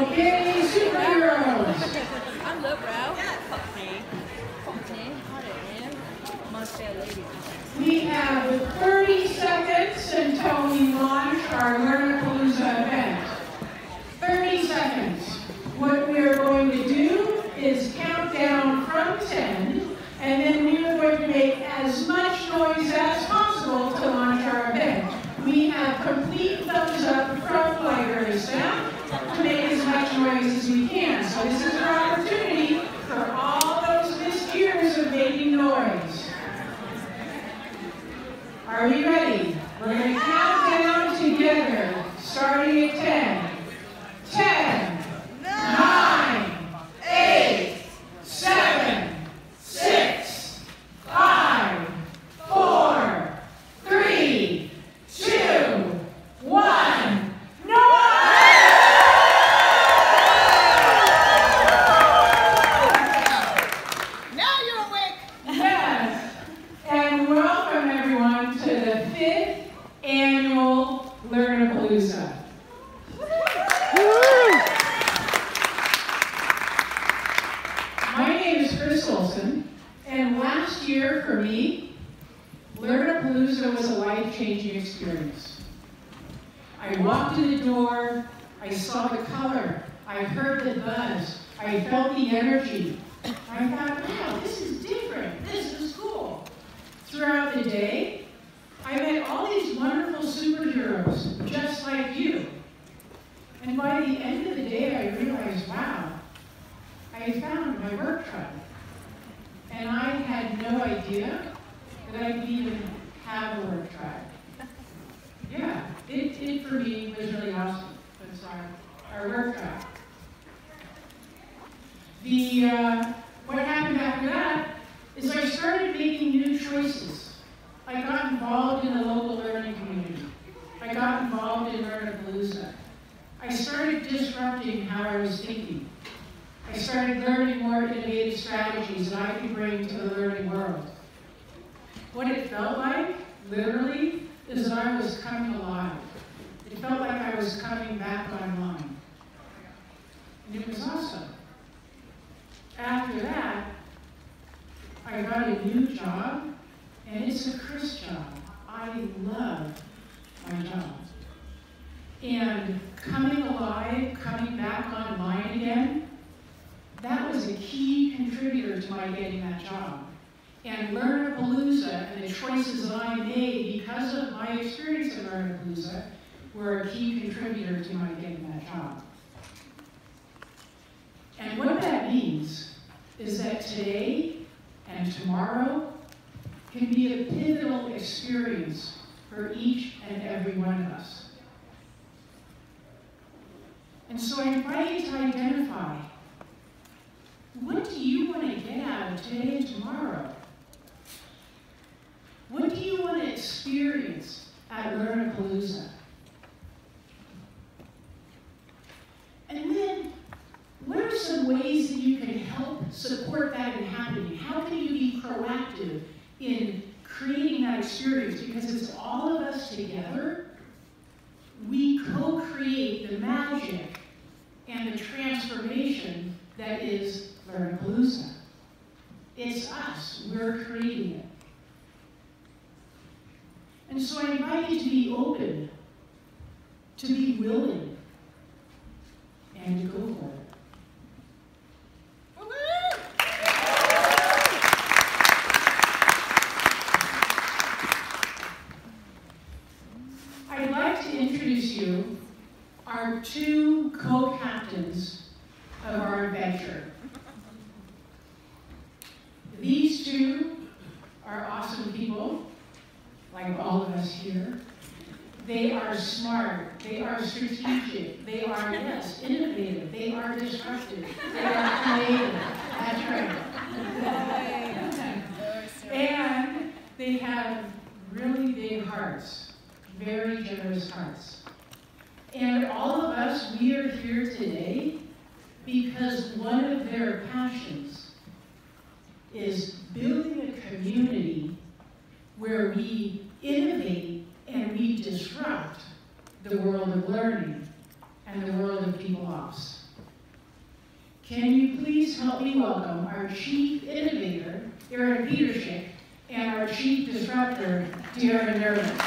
Okay, superheroes. I'm lowbrow. We have 30 seconds until we launch our Learnapalooza event. 30 seconds. What we are going to do is count down from 10, and then we are going to make as much noise as possible to launch our event. We have complete thumbs up from library staff to make as much noise as we can. So this is our opportunity for all those missed years of making noise. Are we ready? We're going to count down together, starting at 10. 10, 9, 8, 7, 6, 5, 4, 3, 2, 1. Now you're awake. Yes. And welcome everyone to the 5th annual Learnapalooza. My name is and last year for me, Learnapalooza was a life-changing experience. I walked in the door, I saw the color, I heard the buzz, I felt the energy. I thought, wow, this is different, this is cool. Throughout the day, I met all these wonderful superheroes, just like you. And by the end of the day, I realized, wow, I found my work tribe. And I had no idea that I could even have a work tribe. Yeah, it for me was really awesome. That's our work tribe. What happened after that is I started making new choices. I got involved in the local learning community. I got involved in Learnapalooza. I started disrupting how I was thinking. I started learning more innovative strategies that I could bring to the learning world. What it felt like, literally, is that I was coming alive. It felt like I was coming back online. And it was awesome. After that, I got a new job, and it's a Chris job. I love my job. And coming alive, coming back online again, that was a key contributor to my getting that job. And Learnapalooza and the choices that I made because of my experience at Learnapalooza were a key contributor to my getting that job. And what that means is that today and tomorrow can be a pivotal experience for each and every one of us. And so I invite you to identify, what do you want to get out of today and tomorrow? What do you want to experience at Learnapalooza? And then, what are some ways that you can help support that in happening? How can you be proactive in creating that experience? Because it's all of us together. We co-create the magic and the transformation that is Learnapalooza. It's us. We're creating it. And so I invite you to be open, to be willing, and to go for it. I'd like to introduce you our two co-captains of our adventure. These two are awesome people, like all of us here. They are smart, they are strategic, they are, yes, innovative, they are disruptive, they are creative. That's right. And they have really big hearts, very generous hearts. And all of us, we are here today because one of their passions is building a community where we innovate and we disrupt the world of learning and the world of people ops. can you please help me welcome our Chief Innovator, Darren Petershick, and our Chief Disruptor, Darren and Nerland.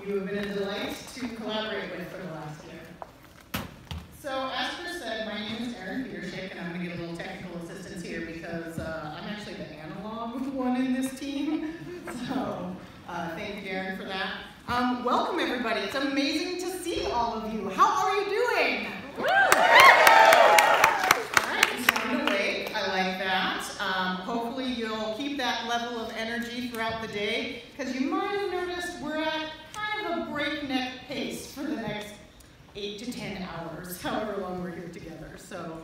You have been a delight to collaborate with for the last year. So, as Chris said, my name is Darren Petershick, and I'm going to get a little technical assistance here because I'm actually the analog one in this team. So, thank you, Darren, for that. Welcome, everybody. It's amazing to see all of you. How are you doing? All right, you sound awake. I like that. Hopefully, you'll keep that level of energy throughout the day because you might have noticed we're at a breakneck pace for the next 8 to 10 hours, however long we're here together. So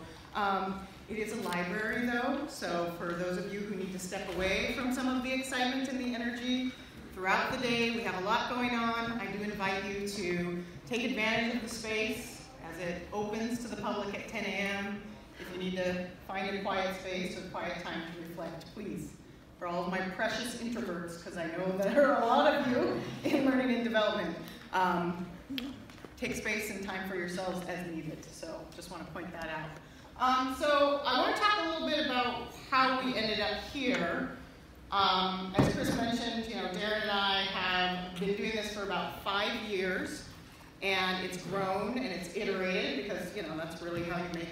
it is a library though, so for those of you who need to step away from some of the excitement and the energy, throughout the day we have a lot going on. I do invite you to take advantage of the space as it opens to the public at 10 a.m. If you need to find a quiet space or quiet time to reflect, please. For all of my precious introverts, because I know there are a lot of you in learning and development. Take space and time for yourselves as needed. So just want to point that out. So I want to talk a little bit about how we ended up here. As Chris mentioned, Darren and I have been doing this for about 5 years, and it's grown and it's iterated because that's really how you make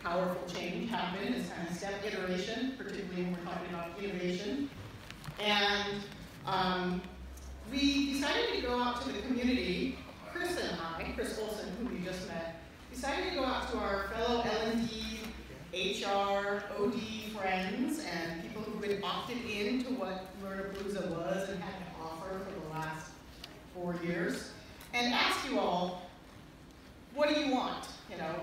powerful change happen, is kind of step iteration, particularly when we're talking about innovation. And we decided to go out to the community. Chris and I, Chris Olson, who we just met, decided to go out to our fellow L&D, HR, OD friends, and people who had opted into what Learnapalooza was and had to offer for the last 4 years, and ask you all, what do you want?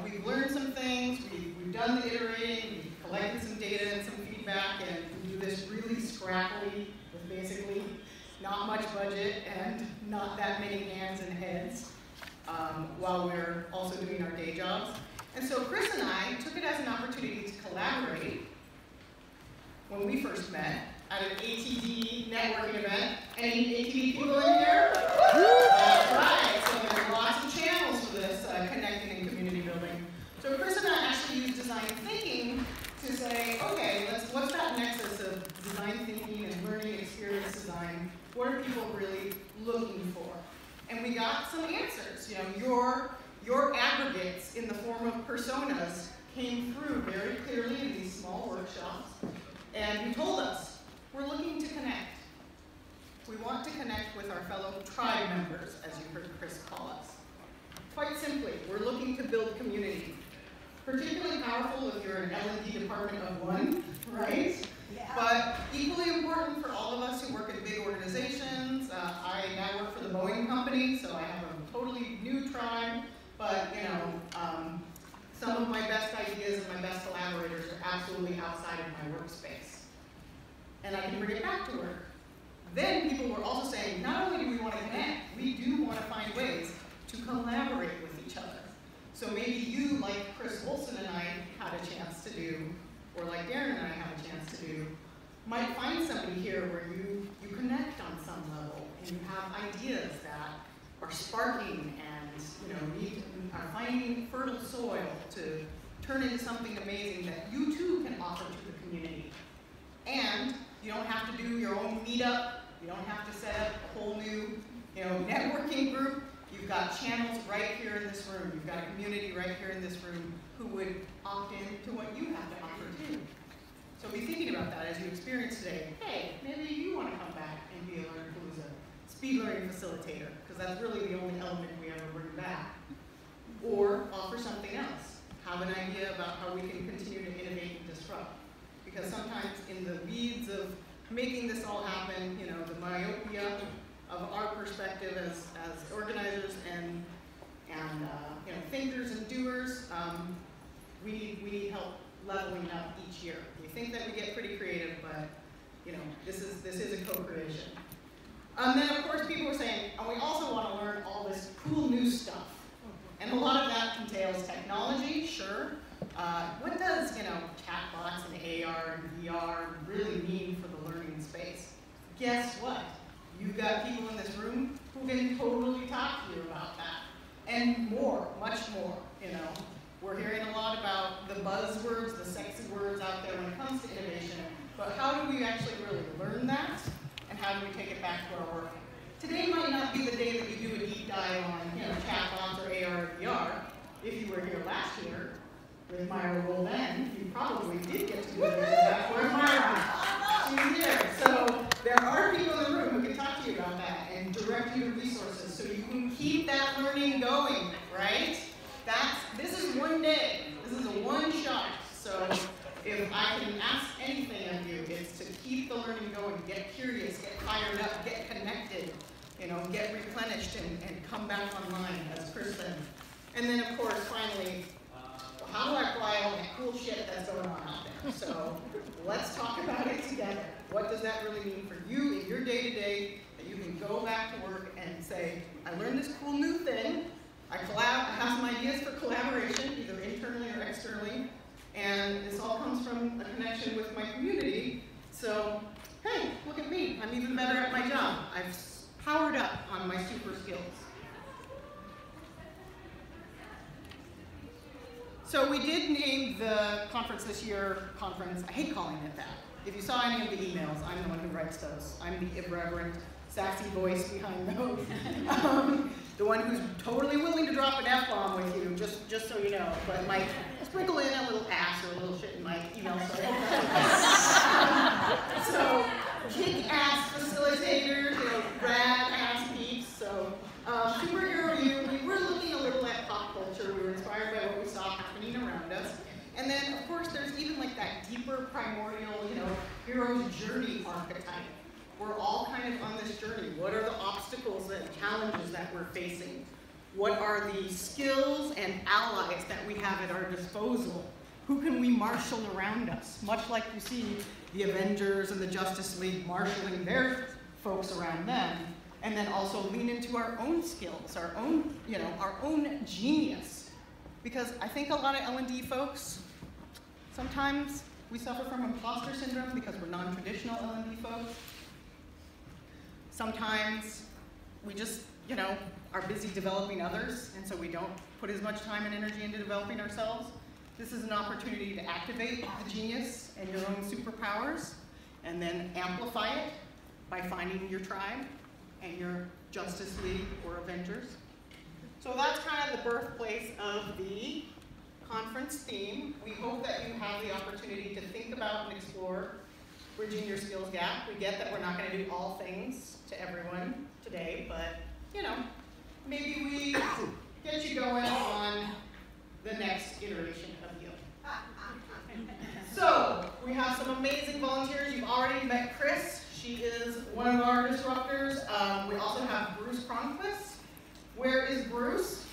We've learned some things, we've done the iterating, we've collected some data and some feedback, and we do this really scrappily with basically not much budget and not that many hands and heads while we're also doing our day jobs. And so Chris and I took it as an opportunity to collaborate when we first met at an ATD networking event. Any ATD people in here? That's right, so there's lots of channels for this connecting and community building. So Chris and I actually used design thinking to say, okay, what's that nexus of design thinking and learning experience design? What are people really looking for? And we got some answers. Your aggregates in the form of personas came through very clearly in these small workshops, and you told us, we're looking to connect. We want to connect with our fellow tribe members, as you heard Chris call us. Quite simply, we're looking to build community. Particularly powerful if you're an L&D department of one, right? Yeah. But equally important for all of us who work in big organizations. I now work for the Boeing company, so I have a totally new tribe. But some of my best ideas and my best collaborators are absolutely outside of my workspace. And I can bring it back to work. Then people were also saying, not only do we want to connect, we do want to find ways to collaborate with each other. So maybe you, like Chris Olson and I had a chance to do, or like Darren and I have a chance to do, might find somebody here where you connect on some level and you have ideas that are sparking and are finding fertile soil to turn into something amazing that you too can offer to the community. And you don't have to do your own meetup. You don't have to set up a whole new networking group. You've got channels right here in this room. You've got a community right here in this room who would opt in to what you have to offer too. So be thinking about that as you experience today. Hey, maybe you want to come back and be a Learnapalooza speed learning facilitator, because that's really the only element we ever bring back. Or offer something else. Have an idea about how we can continue to innovate and disrupt. Because sometimes in the weeds of making this all happen, the myopia of our perspective as organizers and thinkers and doers, we need help leveling up each year. We think that we get pretty creative, but this is a co-creation. Then of course people were saying, and we also want to learn all this cool new stuff. And a lot of that entails technology, sure. What does chatbots and AR and VR can totally talk to you about that. And more, much more, you know. We're hearing a lot about the buzzwords, the sexy words out there when it comes to innovation, but how do we actually really learn that? And how do we take it back to our work? Today might not be the day that you do a deep dive on, you know, chatbots or AR or VR. If you were here last year with Myra Roldan, you probably did get to do that. Where's Myra? She's here. So there are people in the room who can talk to you about that and direct you to resources so you can keep that learning going, right? This is one day. This is a one shot. So if I can ask anything of you, it's to keep the learning going, get curious, get fired up, get connected, you know, get replenished and come back online, as Chris said. And then, of course, finally, how do I apply all that cool shit that's going on out there? So let's talk about it together. What does that really mean for you in your day-to-day, that you can go back to work and say, I learned this cool new thing, I have some ideas for collaboration, either internally or externally, and this all comes from a connection with my community. So, hey, look at me. I'm even better at my job. I've powered up on my super skills. So we did name the conference this year, I hate calling it that. If you saw any of the emails, I'm the one who writes those. I'm the irreverent, sassy voice behind those. The one who's totally willing to drop an F-bomb with you, just so you know, but might sprinkle in a little ass or a little shit in my email, so I hope that's okay. So, kick-ass facilitators, you know, rad-ass peeps, so superhero review, we were looking a little at pop culture, we were inspired by what we saw happening around us, and then, of course, there's even like that deeper, primordial, you know, hero's journey archetype. We're all kind of on this journey. What are the obstacles and challenges that we're facing? What are the skills and allies that we have at our disposal? Who can we marshal around us? Much like you see the Avengers and the Justice League marshaling their folks around them, and then also lean into our own skills, our own, you know, our own genius. Because I think a lot of L&D folks, sometimes we suffer from imposter syndrome because we're non-traditional L&D folks. Sometimes we just, you know, are busy developing others, and so we don't put as much time and energy into developing ourselves. This is an opportunity to activate the genius and your own superpowers, and then amplify it by finding your tribe and your Justice League or Avengers. So that's kind of the birthplace of the conference theme. We hope that you have the opportunity to think about and explore bridging your skills gap. We get that we're not going to do all things to everyone today, but, you know, maybe we get you going on the next iteration of you. So, we have some amazing volunteers. You've already met Chris. She is one of our disruptors. We also have Bruce Cronquist. Where is Bruce?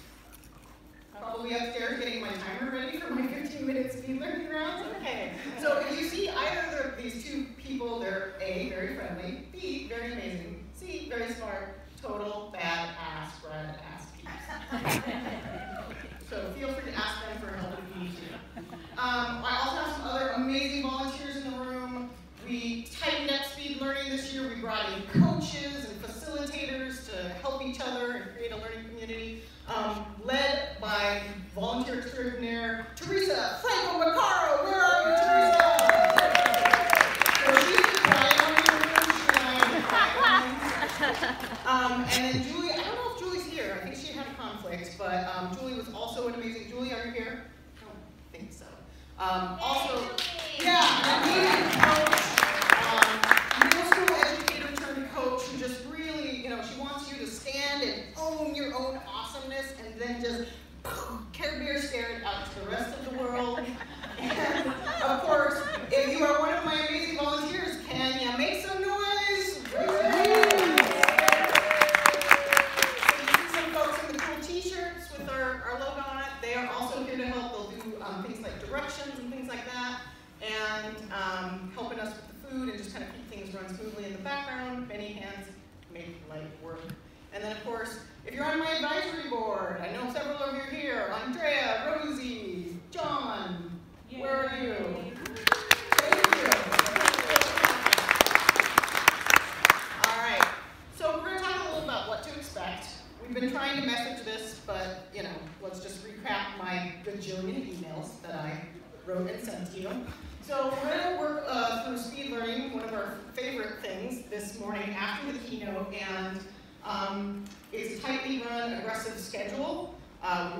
Probably upstairs getting my timer ready for my 15-minute speed learning rounds. Okay. So if you see either of these two people, they're A, very friendly, B, very amazing, C, very smart, total badass, rad-ass peeps. So feel free to ask them for help if you need to. I also have some other amazing volunteers in the room. We tightened up speed learning this year. We brought in coaches and facilitators to help each other and create a learning community. Led by volunteer extraordinaire Teresa Franco Macaro. Where are you, Teresa? So she's the quiet one in the room. She's the quiet one. And then Julie, I don't know if Julie's here. I think she had a conflict, but Julie was also an amazing. Julie, are you here? I don't think so. Also, yeah, an amazing coach, middle school educator turned coach who just really, you know, she wants you to stand and own your own awesomeness and then just Care Bear stare it out to the rest of the world. And of course, if you are one of my amazing volunteers, can you make some noise? Some folks in the cool t-shirts with our logo on it, they are also here to help. They'll do things like directions and things like that, and helping us with the food and just kind of keep things run smoothly in the background. Many hands make light work. And then, of course, if you're on my advisory board, I know several of you are here. Andrea, Rosie, John, yay. Where are you? Thank you. All right. So we're going to talk a little about what to expect. We've been trying to message this, but you know, let's just recap my gajillion emails that I wrote and sent to you. So we're going to work through speed learning, one of our favorite things this morning after the keynote, and it's a tightly run, aggressive schedule.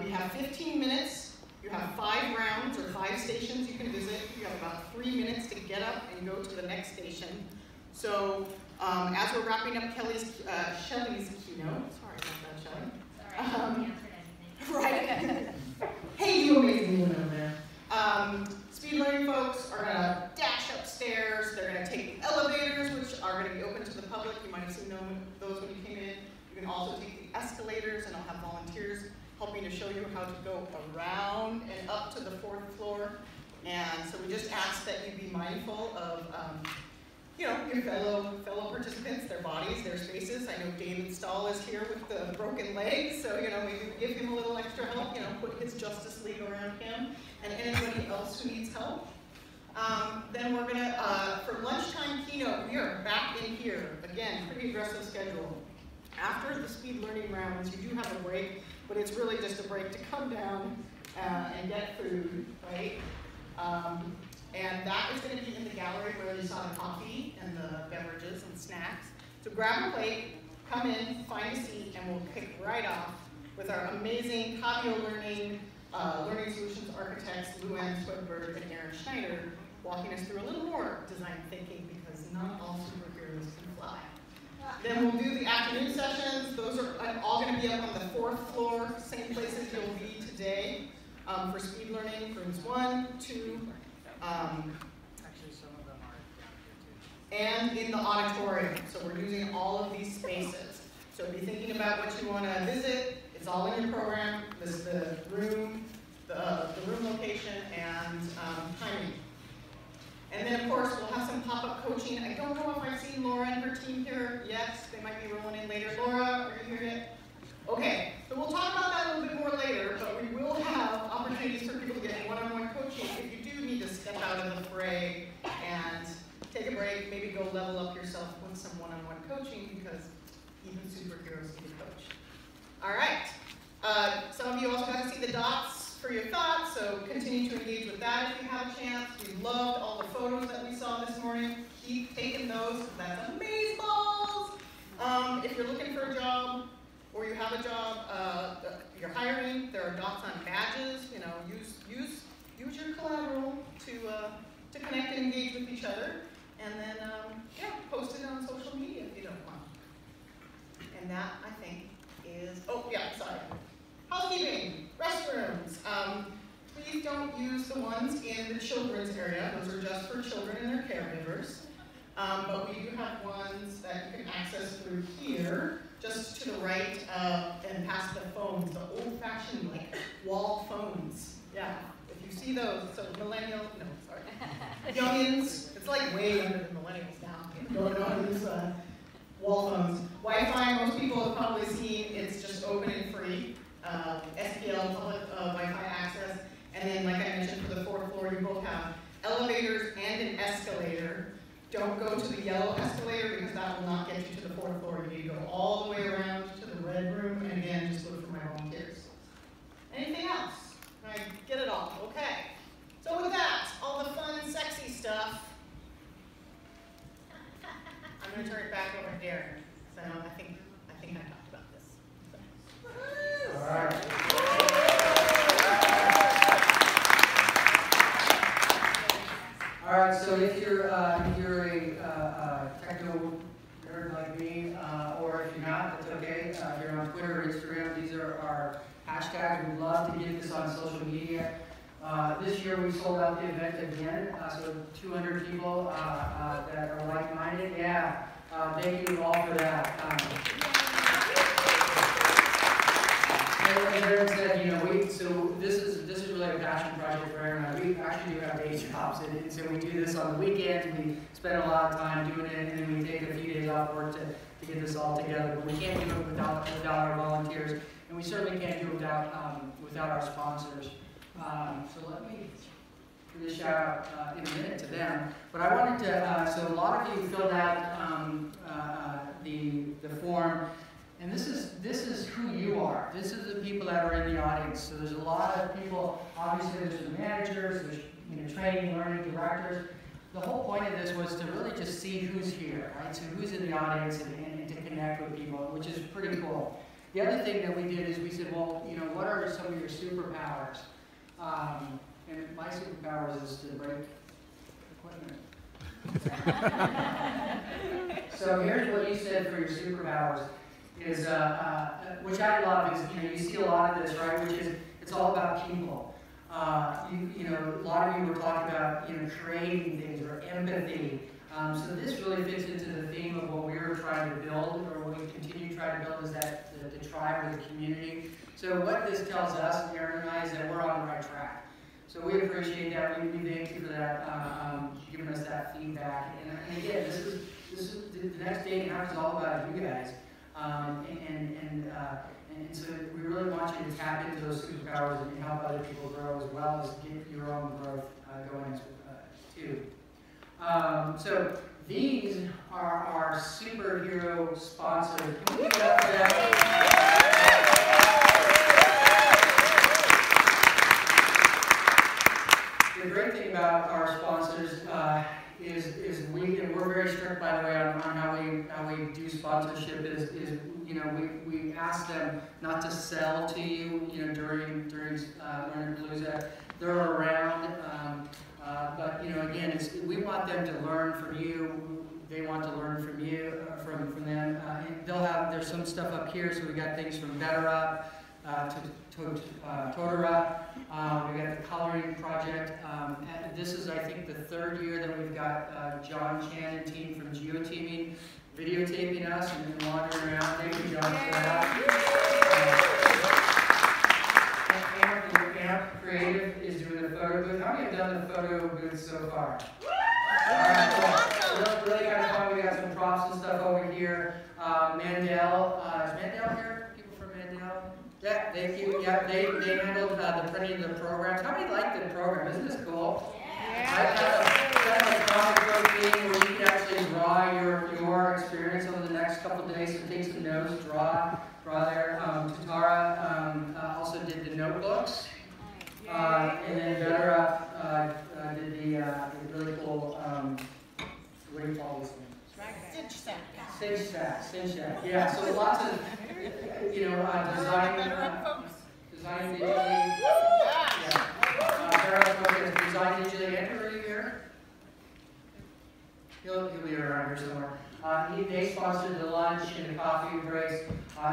We have 15 minutes. You have 5 rounds or 5 stations you can visit. You have about 3 minutes to get up and go to the next station. So as we're wrapping up Shelly's keynote, sorry about that, Shelly. Sorry, I haven't answered anything. Right. Hey, you amazing woman over there. Speed learning folks are going to dash upstairs. They're going to take the elevators, which are going to be open to the public. You might have seen those when you came in. You can also take the escalators, and I'll have volunteers helping to show you how to go around and up to the 4th floor. And so we just ask that you be mindful of you know, your fellow participants, their bodies, their spaces. I know David Stahl is here with the broken leg, so you know, maybe give him a little extra help, you know, put his Justice League around him, and anybody else who needs help. Then we're gonna, for lunchtime keynote, we are back in here. Again, pretty aggressive schedule. After the speed learning rounds, you do have a break, but it's really just a break to come down and get food, right? And that is going to be in the gallery where you saw the coffee and the beverages and snacks. So grab a plate, come in, find a seat, and we'll kick right off with our amazing Cabio Learning Solutions architects, Luann Swedberg and Aaron Schneider, walking us through a little more design thinking because not all superheroes can fly. Then we'll do the afternoon sessions. Those are all going to be up on the 4th floor, same places you'll be today for speed learning, rooms 1, 2, actually, some of them are down here too. and in the auditorium. So we're using all of these spaces. So be thinking about what you want to visit. It's all in your program. This is the room location, and timing. And then, of course, we'll have some pop-up coaching. I don't know if I've seen Laura and her team here yet. They might be rolling in later. Laura, are you here yet? Okay, so we'll talk about that a little bit more later, but we will have opportunities for people to get one-on-one coaching if you do need to step out of the fray and take a break, maybe go level up yourself with some one-on-one coaching, because even superheroes need a coach. All right, some of you also got to see the dots for your thoughts, so continue to engage with that if you have a chance. We loved all the photos that we saw this morning. Keep taking those, that's amazeballs. If you're looking for a job, or you have a job, you're hiring, there are dots on badges, you know, use your collateral to connect and engage with each other, and then, yeah, post it on social media if you don't want. And that, I think, is, oh, yeah, sorry. Housekeeping, restrooms. Please don't use the ones in the children's area. Those are just for children and their caregivers. But we do have ones that you can access through here, just to the right and past the phones, the old-fashioned like wall phones. Yeah, if you see those, so millennial, no, sorry, youngins, it's like way under the millennials now. Don't know how to use wall phones. Wi-Fi, most people have probably seen, it's just open and free. SPL, public Wi-Fi access, and then like I mentioned for the 4th floor, you both have elevators and an escalator. Don't go to the yellow escalator because that will not get you to the 4th floor. You need to go all the way around to the red room, and again, just look for my volunteers. Anything else? I get it all. Okay. So with that, all the fun, sexy stuff, I'm going to turn it back over to Darren. So I think I talked about this. So. All right. All right, so if you're a techno nerd like me, or if you're not, that's okay. If you're on Twitter or Instagram, these are our hashtags. We'd love to get this on social media. This year we sold out the event again, so 200 people that are like-minded. Yeah, thank you all for that. As Aaron said, you know, so this is really a passion project for Aaron and I. We actually do have day jobs, and so we do this on the weekends. We spend a lot of time doing it, and then we take a few days off work to get this all together. But we can't do it without our volunteers, and we certainly can't do it without our sponsors. So let me give a shout out in a minute to them. But I wanted to, so a lot of you filled out the form. And this is who you are. This is the people that are in the audience. So there's a lot of people. Obviously, there's the managers, there's training, learning directors. The whole point of this was to really just see who's here, right? So who's in the audience and to connect with people, which is pretty cool. The other thing that we did is we said, well, what are some of your superpowers? And my superpowers is to break equipment. So here's what you said for your superpowers is, which I love, is you see a lot of this, right? Which is it's all about people. A lot of you were talking about creating things or empathy. So this really fits into the theme of what we were trying to build, or what we continue to try to build, is that the tribe or the community. So what this tells us, Darren and I, is that we're on the right track. So we appreciate that. We thank you for that, giving us that feedback. And again, this is the next day and a half is all about you guys. And so we really want you to tap into those superpowers and help other people grow, as well as get your own growth going too. So these are our superhero sponsors. Can we give it up for that? The great thing about our sponsors is we're very strict, by the way, on how we do sponsorship. We ask them not to sell to you, during Learnapalooza. They're around, but again, we want them to learn from you. They want to learn from you, from them. And there's some stuff up here. So we got things from Better Up to Totara. We got the coloring project. This is, I think, the third year that we've got John Chan and team from Geoteaming videotaping us and wandering around. Thank you, John, for that. Amp Creative is doing the photo booth. How many have done the photo booth so far? Alright, cool. Really kind of fun. We got some props and stuff over here. Mandel, is Mandel here? People from Mandel? Yeah, they handled the printing of the programs. How many like the program? Isn't this cool? Yeah. I got a comic book thing where you can actually draw your experience over the next couple of days. So take some notes, draw there. Tatara also did the notebooks. And then Better Up did the really cool, what do you call this thing? Cinch Stack. Yeah, so lots of, design digitally. Yeah. Design digitally. Andrew, are you here? He'll be around here somewhere. They sponsored the lunch and the coffee breaks.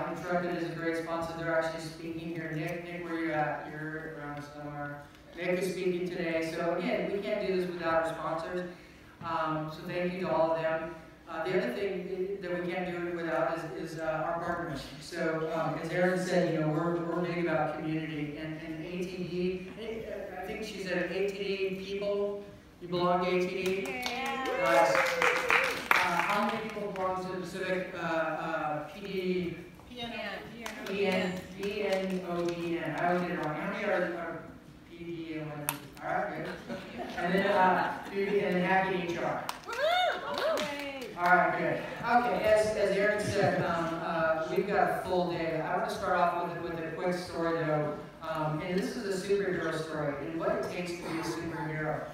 Intrepid is a great sponsor. They're actually speaking here. Nick, where you at? You're around somewhere. Nick is speaking today. So again, we can't do this without our sponsors. So thank you to all of them. The other thing that we can't do it without is our partners. So as Erin said, we're big about community and ATD. I think she said ATD people. You belong to ATD? Yeah. How many people belong to the Pacific PNODN? I always get it wrong. How many are PDN? All right, good. And then Happy HR. All right, good. Okay, as Erin said, we've got a full day. I want to start off with a quick story, though. And this is a superhero story, and what it takes to be a superhero.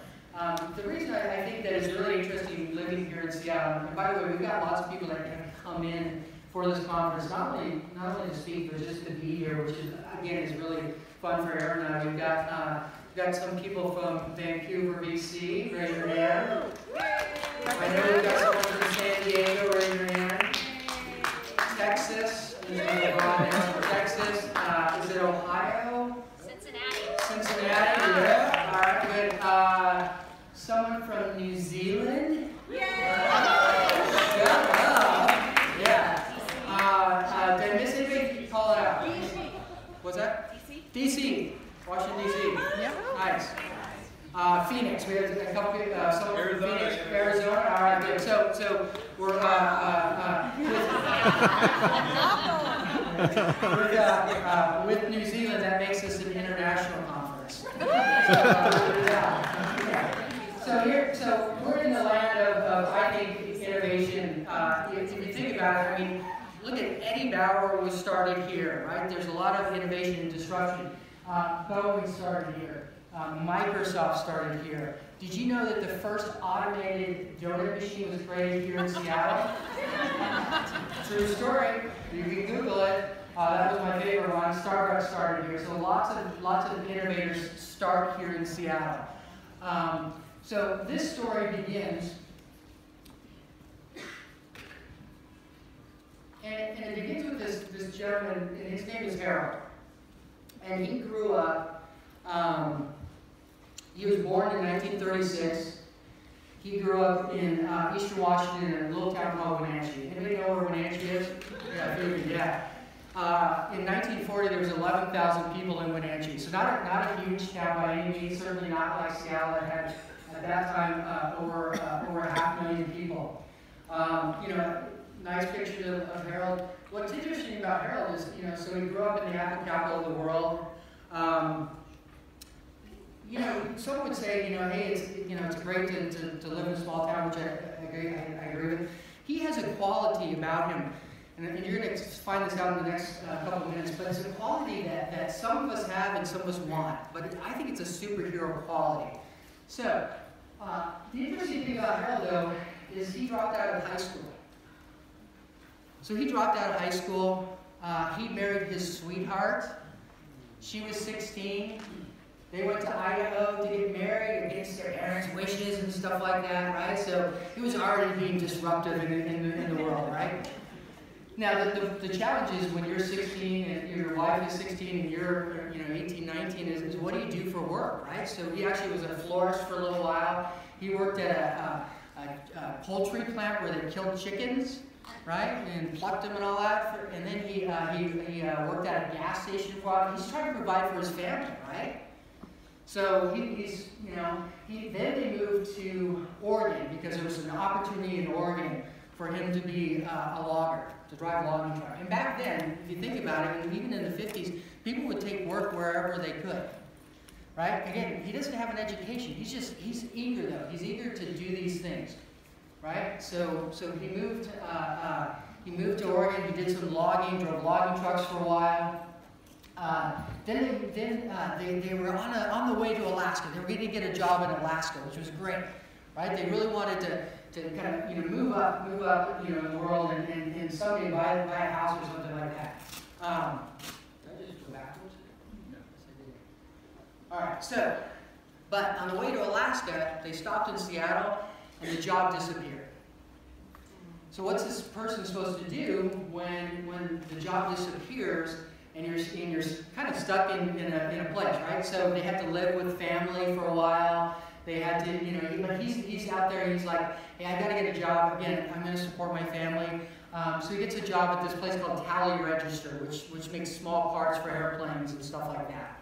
The reason I think that it's really interesting living here in Seattle, and by the way, we've got lots of people that have come in for this conference, not only to speak, but just to be here, which is, again, is really fun for Erin and I. We've got some people from Vancouver, BC. Raise your hand. I know we've got someone from San Diego. Raise your hand. Texas. Texas. Is it Ohio? Cincinnati. Yeah. All right, good. Someone from New Zealand. Yeah. Did I miss anything? Call it out. What's that? DC. Washington, D.C. Yep. Nice. Phoenix. We have a couple of someone from Phoenix, Arizona. All right, good. So we're with New Zealand. That makes us an international conference. So we're in the land of I think innovation. If you think about it, I mean, Look at Eddie Bauer was started here, right? There's a lot of innovation and disruption. Boeing started here. Microsoft started here. Did you know that the first automated donut machine was created here in Seattle? True story. You can Google it. That was my favorite one. Starbucks started here. So lots of innovators start here in Seattle. So this story begins, and it begins with this gentleman, and his name is Harold. And he grew up, he was born in 1936. He grew up in Eastern Washington in a little town called Wenatchee. Anybody know where Wenatchee is? Yeah, I figured, yeah. In 1940, there was 11,000 people in Wenatchee. So not a huge town by any means, certainly not like Seattle that had, at that time, over 500,000 people. You know, nice picture of Harold. What's interesting about Harold is, you know, so he grew up in the apple capital of the world. You know, some would say, you know, hey, it's great to live in a small town, which I agree with. He has a quality about him, and you're going to find this out in the next couple of minutes, but it's a quality that some of us have and some of us want, but I think it's a superhero quality. So, the interesting thing about Harold, though, is he dropped out of high school. So he dropped out of high school. He married his sweetheart. She was 16. They went to Idaho to get married against their parents' wishes and stuff like that, right? So it was already being disruptive in the world, right? Now, the challenge is when you're 16 and your wife is 16 and you're 18, 19, is what do you do for work, right? So he actually was a florist for a little while. He worked at a poultry plant where they killed chickens, right, and plucked them and all that. And then he worked at a gas station for a while. He's trying to provide for his family, right? So then they moved to Oregon because there was an opportunity in Oregon for him to be a logger, to drive a logging truck. And back then, if you think about it, and even in the 50s, people would take work wherever they could, right? Again, he doesn't have an education. He's eager though. He's eager to do these things, right? So he moved to Oregon. He did some logging, drove logging trucks for a while. Then they were on the way to Alaska. They were going to get a job in Alaska, which was great, right? They really wanted to kind of move up, in the world and someday buy a house or something like that. Did I just go backwards? No, yes I did. All right, so, but on the way to Alaska, they stopped in Seattle and the job disappeared. So what's this person supposed to do when the job disappears and you're kind of stuck in a place, right? So they had to live with family for a while. They had to, but he's out there and he's like, hey, I got to get a job. Again, I'm going to support my family. So he gets a job at this place called Tally Register, which makes small parts for airplanes and stuff like that.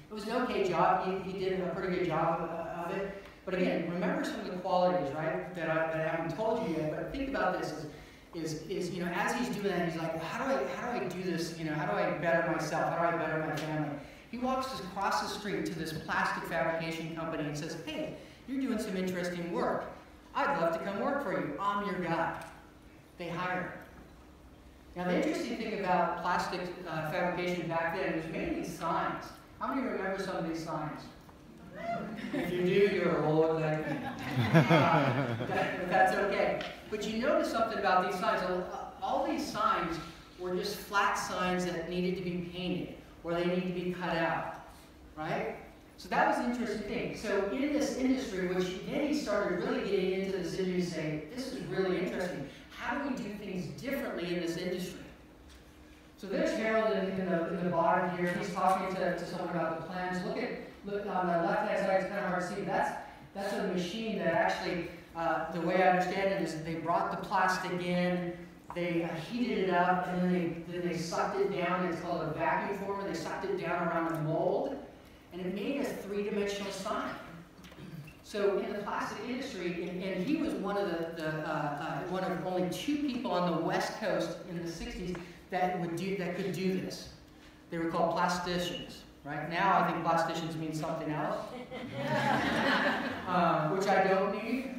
It was an okay job. He did a pretty good job of it. But again, remember some of the qualities, right, that I haven't told you yet. But think about this: is as he's doing that, he's like, how do I do this? How do I better myself? How do I better my family? He walks across the street to this plastic fabrication company and says, hey, you're doing some interesting work. I'd love to come work for you. I'm your guy. They hire him. Now, the interesting thing about plastic fabrication back then was mainly signs. How many remember some of these signs? If you do, you're a Lord like me. That's okay. But you notice something about these signs. All these signs were just flat signs that needed to be painted, or they need to be cut out, right? So that was an interesting thing. So in this industry, which then he started really getting into this industry, saying, this is really interesting. How do we do things differently in this industry? So there's Harold in the bottom here. He's talking to someone about the plans. Look on the left-hand side, it's kind of hard to see. That's a machine that actually, the way I understand it, is they brought the plastic in, they heated it up, and then they sucked it down. It's called a vacuum former. They sucked it down around a mold, and it made a three-dimensional sign. So in the plastic industry, and he was one of one of only 2 people on the West Coast in the 60s that could do this. They were called plasticians. Right now, I think plasticians mean something else, which I don't need.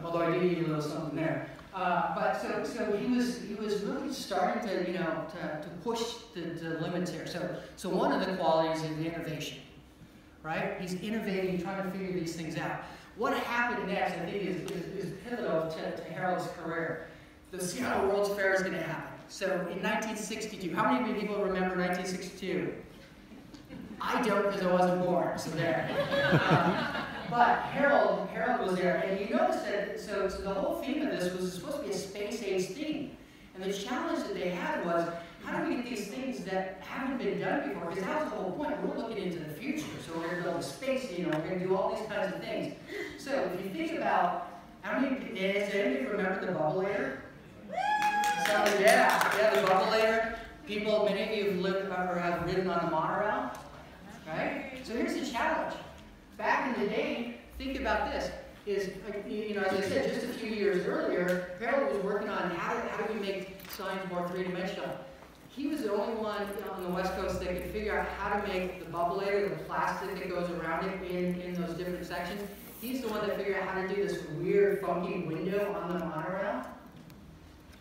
Although I do need a little something there. But so he was really starting to, you know, to push the limits here. So one of the qualities is the innovation, right? He's innovating, trying to figure these things out. What happened next, I think, is pivotal to Harold's career. The Seattle World's Fair is going to happen. So in 1962, how many people remember 1962? I don't, because I wasn't born, so there. But Harold was there, and you notice that, so the whole theme of this was supposed to be a space-age theme. And the challenge that they had was, how do we get these things that haven't been done before? Because that was the whole point. We're looking into the future, so we're going to build a space, you know, we're going to do all these kinds of things. So if you think about, how many, does anybody remember the bubbleator? Yeah, the bubbleator. People, many of you have lived or have ridden on the monorail, right? So here's the challenge. Back in the day, think about this, is, you know, as I said, just a few years earlier, Harold was working on how do we make signs more three-dimensional. He was the only one on the West Coast that could figure out how to make the bubbleator, the plastic that goes around it in those different sections. He's the one that figured out how to do this weird, funky window on the monorail.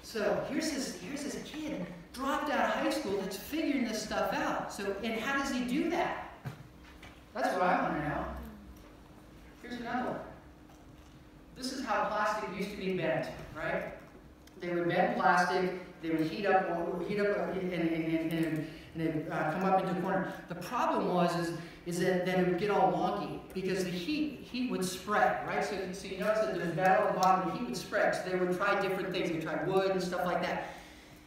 So here's this kid dropped out of high school that's figuring this stuff out. So, and how does he do that? That's what I want to know. Here's another one. This is how plastic used to be bent, right? They would bend plastic, they would heat up and come up into a corner. The problem is that it would get all wonky because the heat would spread, right? So you notice that there's metal at the bottom, the heat would spread. So they would try different things. They would try wood and stuff like that.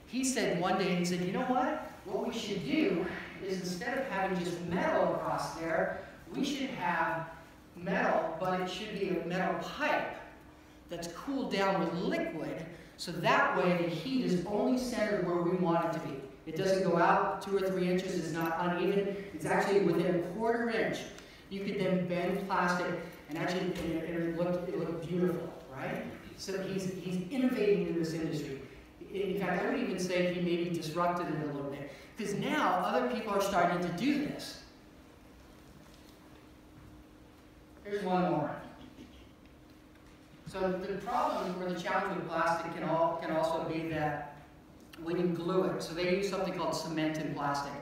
He said one day, he said, you know what? What we should do is instead of having just metal across there, we should have metal, but it should be a metal pipe that's cooled down with liquid, so that way the heat is only centered where we want it to be. It doesn't go out 2 or 3 inches, it's not uneven, it's actually within a 1/4 inch. You could then bend plastic, and actually it looked beautiful, right? So he's innovating in this industry. In fact, I would even say he maybe disrupted it a little bit, because now other people are starting to do this. Here's one more. So the problem or the challenge with plastic can also be that when you glue it, so they use something called cement in plastic.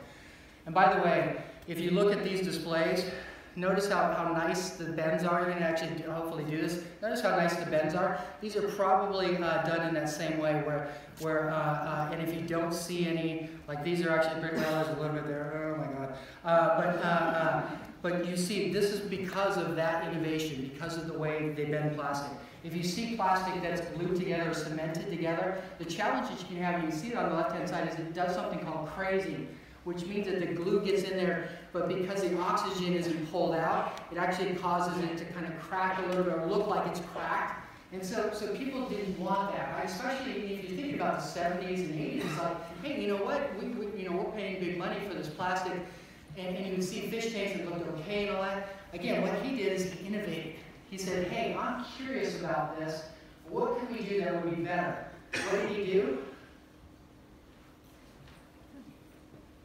And by the way, if you look at these displays, notice how nice the bends are. You're going to actually hopefully do this. Notice how nice the bends are. These are probably done in that same way and if you don't see any, like these are actually brick colors a little bit there. Oh my God. But you see, this is because of that innovation, because of the way they bend plastic. If you see plastic that's glued together or cemented together, the challenge that you can have, you can see it on the left-hand side, is it does something called crazing, which means that the glue gets in there, but because the oxygen isn't pulled out, it actually causes it to kind of crack a little bit or look like it's cracked. And so people didn't want that, right? Especially if you think about the 70s and 80s, it's like, hey, you know what? We're paying big money for this plastic, and you can see fish tanks that looked okay and all that. Again, what he did is he innovated. He said, hey, I'm curious about this. What can we do that would be better? What did he do?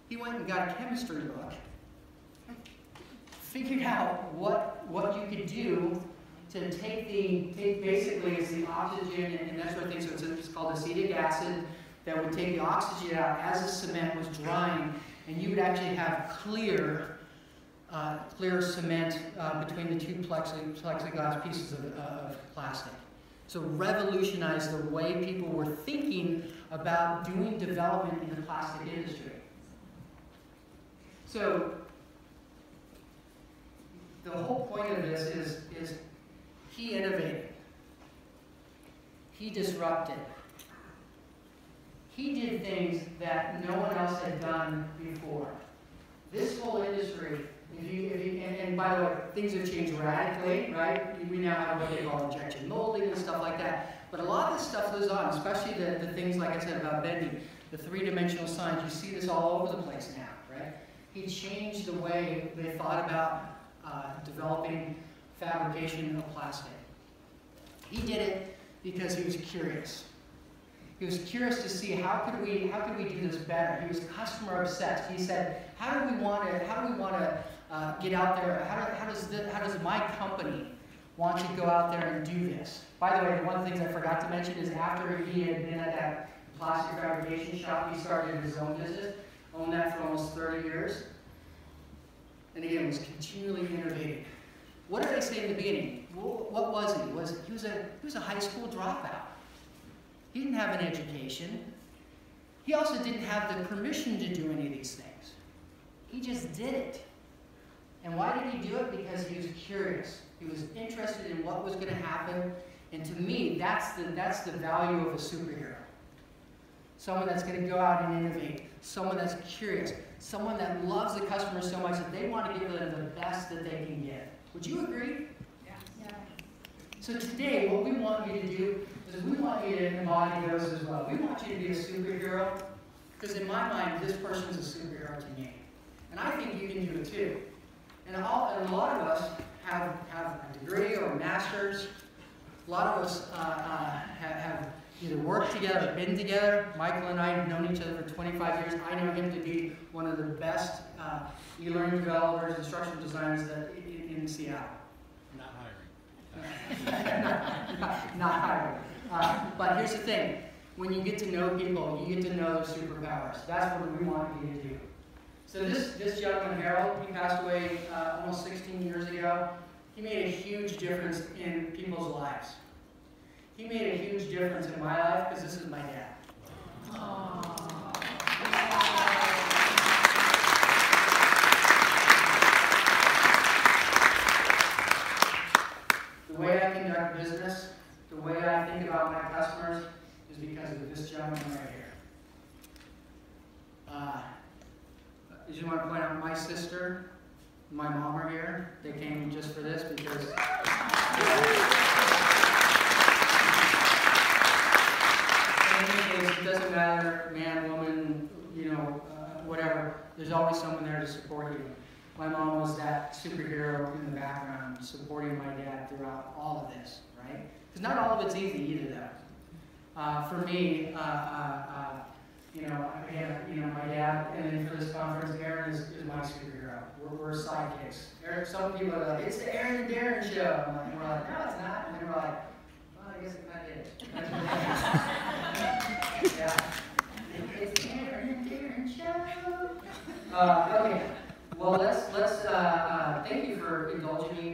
He went and got a chemistry book, figured out what you could do to take basically it's the oxygen and that sort of thing. So it's called acetic acid that would take the oxygen out as the cement was drying, and you would actually have clear cement between the 2 plexiglass pieces of plastic. So revolutionized the way people were thinking about doing development in the plastic industry. So the whole point of this is he innovated. He disrupted. He did things that no one else had done before. This whole industry, and by the way, things have changed radically, right? We now have what they call injection molding and stuff like that. But a lot of this stuff goes on, especially the things like I said about bending, the 3-dimensional signs. You see this all over the place now, right? He changed the way they thought about developing fabrication of plastic. He did it because he was curious. He was curious to see how could we do this better. He was customer obsessed. He said, how do we want to get out there? How does my company want to go out there and do this. By the way, one of the things I forgot to mention is after he had been at that plastic fabrication shop, he started his own business, owned that for almost 30 years, and again, was continually innovating. What did I say in the beginning? What was he? He was a high school dropout. He didn't have an education. He also didn't have the permission to do any of these things. He just did it. And why did he do it? Because he was curious. He was interested in what was going to happen. And to me, that's the value of a superhero. Someone that's going to go out and innovate. Someone that's curious. Someone that loves the customer so much that they want to give them the best that they can get. Would you agree? Yeah. So today, what we want you to do is we want you to embody those as well. We want you to be a superhero, because in my mind, this person's a superhero to me. And I think you can do it too. And a lot of us have a degree or a master's. A lot of us have either worked together or been together. Michael and I have known each other for 25 years. I know him to be one of the best e-learning developers, instructional designers in Seattle. Not hiring. Not hiring. But here's the thing. When you get to know people, you get to know their superpowers. That's what we want you to do. So this gentleman, Harold, he passed away almost 16 years ago. He made a huge difference in people's lives. He made a huge difference in my life because this is my dad. The way I conduct business, the way I think about my customers, is because of this gentleman right here. I just want to point out my sister, my mom are here. They came just for this because it doesn't matter, man, woman, whatever. There's always someone there to support you. My mom was that superhero in the background, supporting my dad throughout all of this, right? Because not all of it's easy either, though. For me, my dad, and then for this conference, Aaron is my superhero. We're sidekicks. Some people are like, it's the Aaron and Darren show. And we're like, no, it's not. And then we're like, well, I guess it kind of is. Yeah. It's the Aaron and Darren show. Okay. Well, let's thank you for indulging me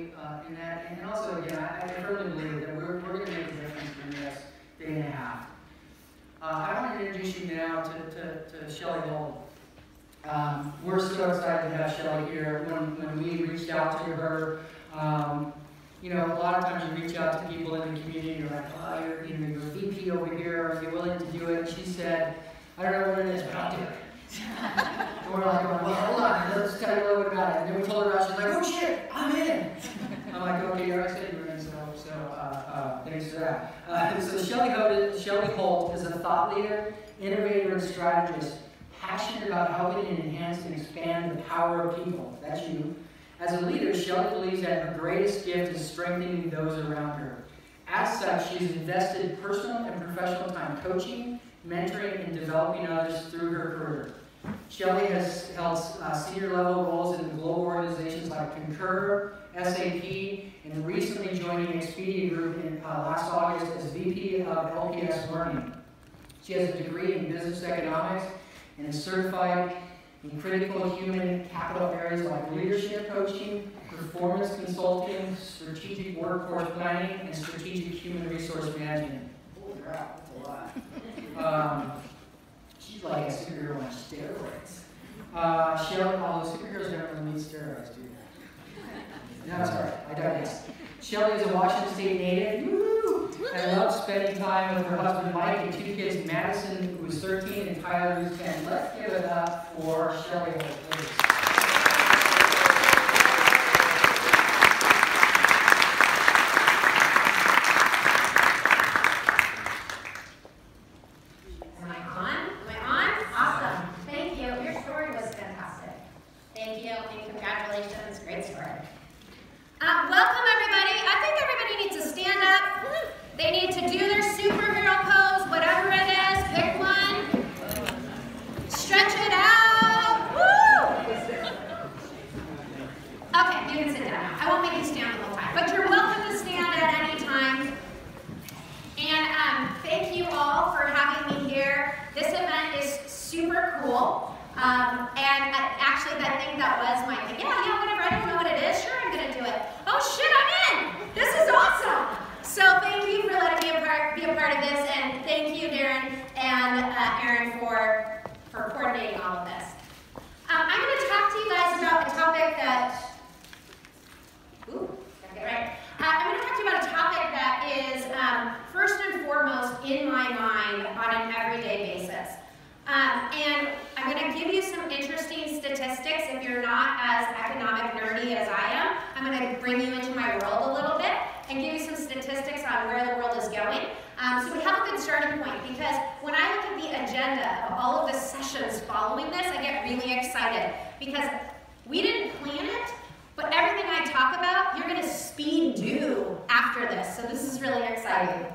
in that. And also, again, I firmly believe that we're going to make a difference in the next day and a half. I want to introduce you now to Shelley Holt. We're so excited to have Shelly here. When we reached out to her, a lot of times you reach out to people in the community, you're like, oh, you're VP over here, are you willing to do it? And she said, I don't know what it is, but I'll do it. And we're like, well, hold on, let's tell you a little bit about it. And then we told her about it, she's like, oh shit, I'm in. I'm like, okay, you're right, you're in, so thanks for that. So Shelley Holt is a thought leader, innovator, and strategist, passionate about helping and enhance and expand the power of people. That's you. As a leader, Shelley believes that her greatest gift is strengthening those around her. As such, she's invested personal and professional time coaching, mentoring, and developing others through her career. Shelley has held senior level roles in global organizations like Concur, SAP, and recently joining Expedia Group in last August as VP of LPS Learning. She has a degree in business economics and is certified in critical human capital areas like leadership coaching, performance consulting, strategic workforce planning, and strategic human resource management. Holy crap, that's a lot. She's like a superhero on steroids. Shelley, although superheroes don't really need steroids, do they? No, sorry, I digress. Shelley is a Washington State native, and loves spending time with her husband Mike and two kids, Madison, who's 13, and Tyler, who's 10. Let's give it up for Shelley Holt, please. Congratulations, great story. Welcome everybody. I think everybody needs to stand up. They need to do their superhero pose, whatever it is. Pick one. Stretch it out. Woo! cool. And actually, I think that was my thing. Yeah, whatever. I don't know what it is. Sure, I'm going to do it. Oh, shit, I'm in. This is awesome. So thank you for letting me be a part of this. And thank you, Darren and Aaron, for coordinating all of this. I'm going to talk to you guys about a topic that, I'm going to talk to you about a topic that is first and foremost in my mind on an everyday basis. And I'm going to give you some interesting statistics. If you're not as economic nerdy as I am, I'm going to bring you into my world a little bit and give you some statistics on where the world is going. So we have a good starting point, because when I look at the agenda of all of the sessions following this, I get really excited, because we didn't plan it, but everything I talk about, you're going to speed do after this. So this is really exciting.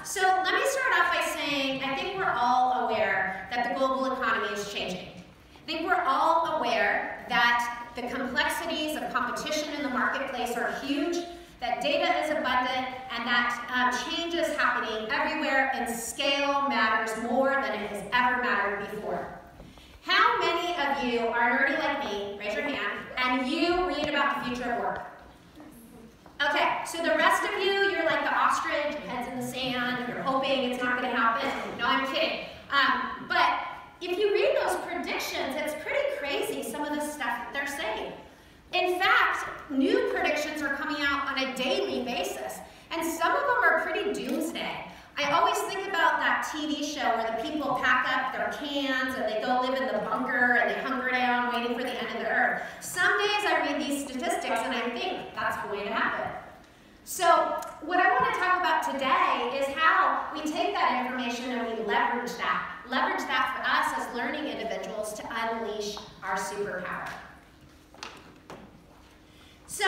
So let me start off by saying, I think we're all aware that the global economy is changing. I think we're all aware that the complexities of competition in the marketplace are huge, that data is abundant, and that change is happening everywhere, and scale matters more than it has ever mattered before. How many of you are nerdy like me, raise your hand, and you read about the future of work? Okay, so the rest of you, you're like the ostrich, heads in the sand, you're hoping it's not going to happen. No, I'm kidding. But if you read those predictions, it's pretty crazy, some of the stuff that they're saying. In fact, new predictions are coming out on a daily basis, and some of them are pretty doomsday. I always think about that TV show where the people pack up their cans and they go live in the bunker and they hunker down waiting for the end of the earth. Some days I read these statistics and I think that's going to happen. So what I want to talk about today is how we take that information and we leverage that. Leverage that for us as learning individuals to unleash our superpower. So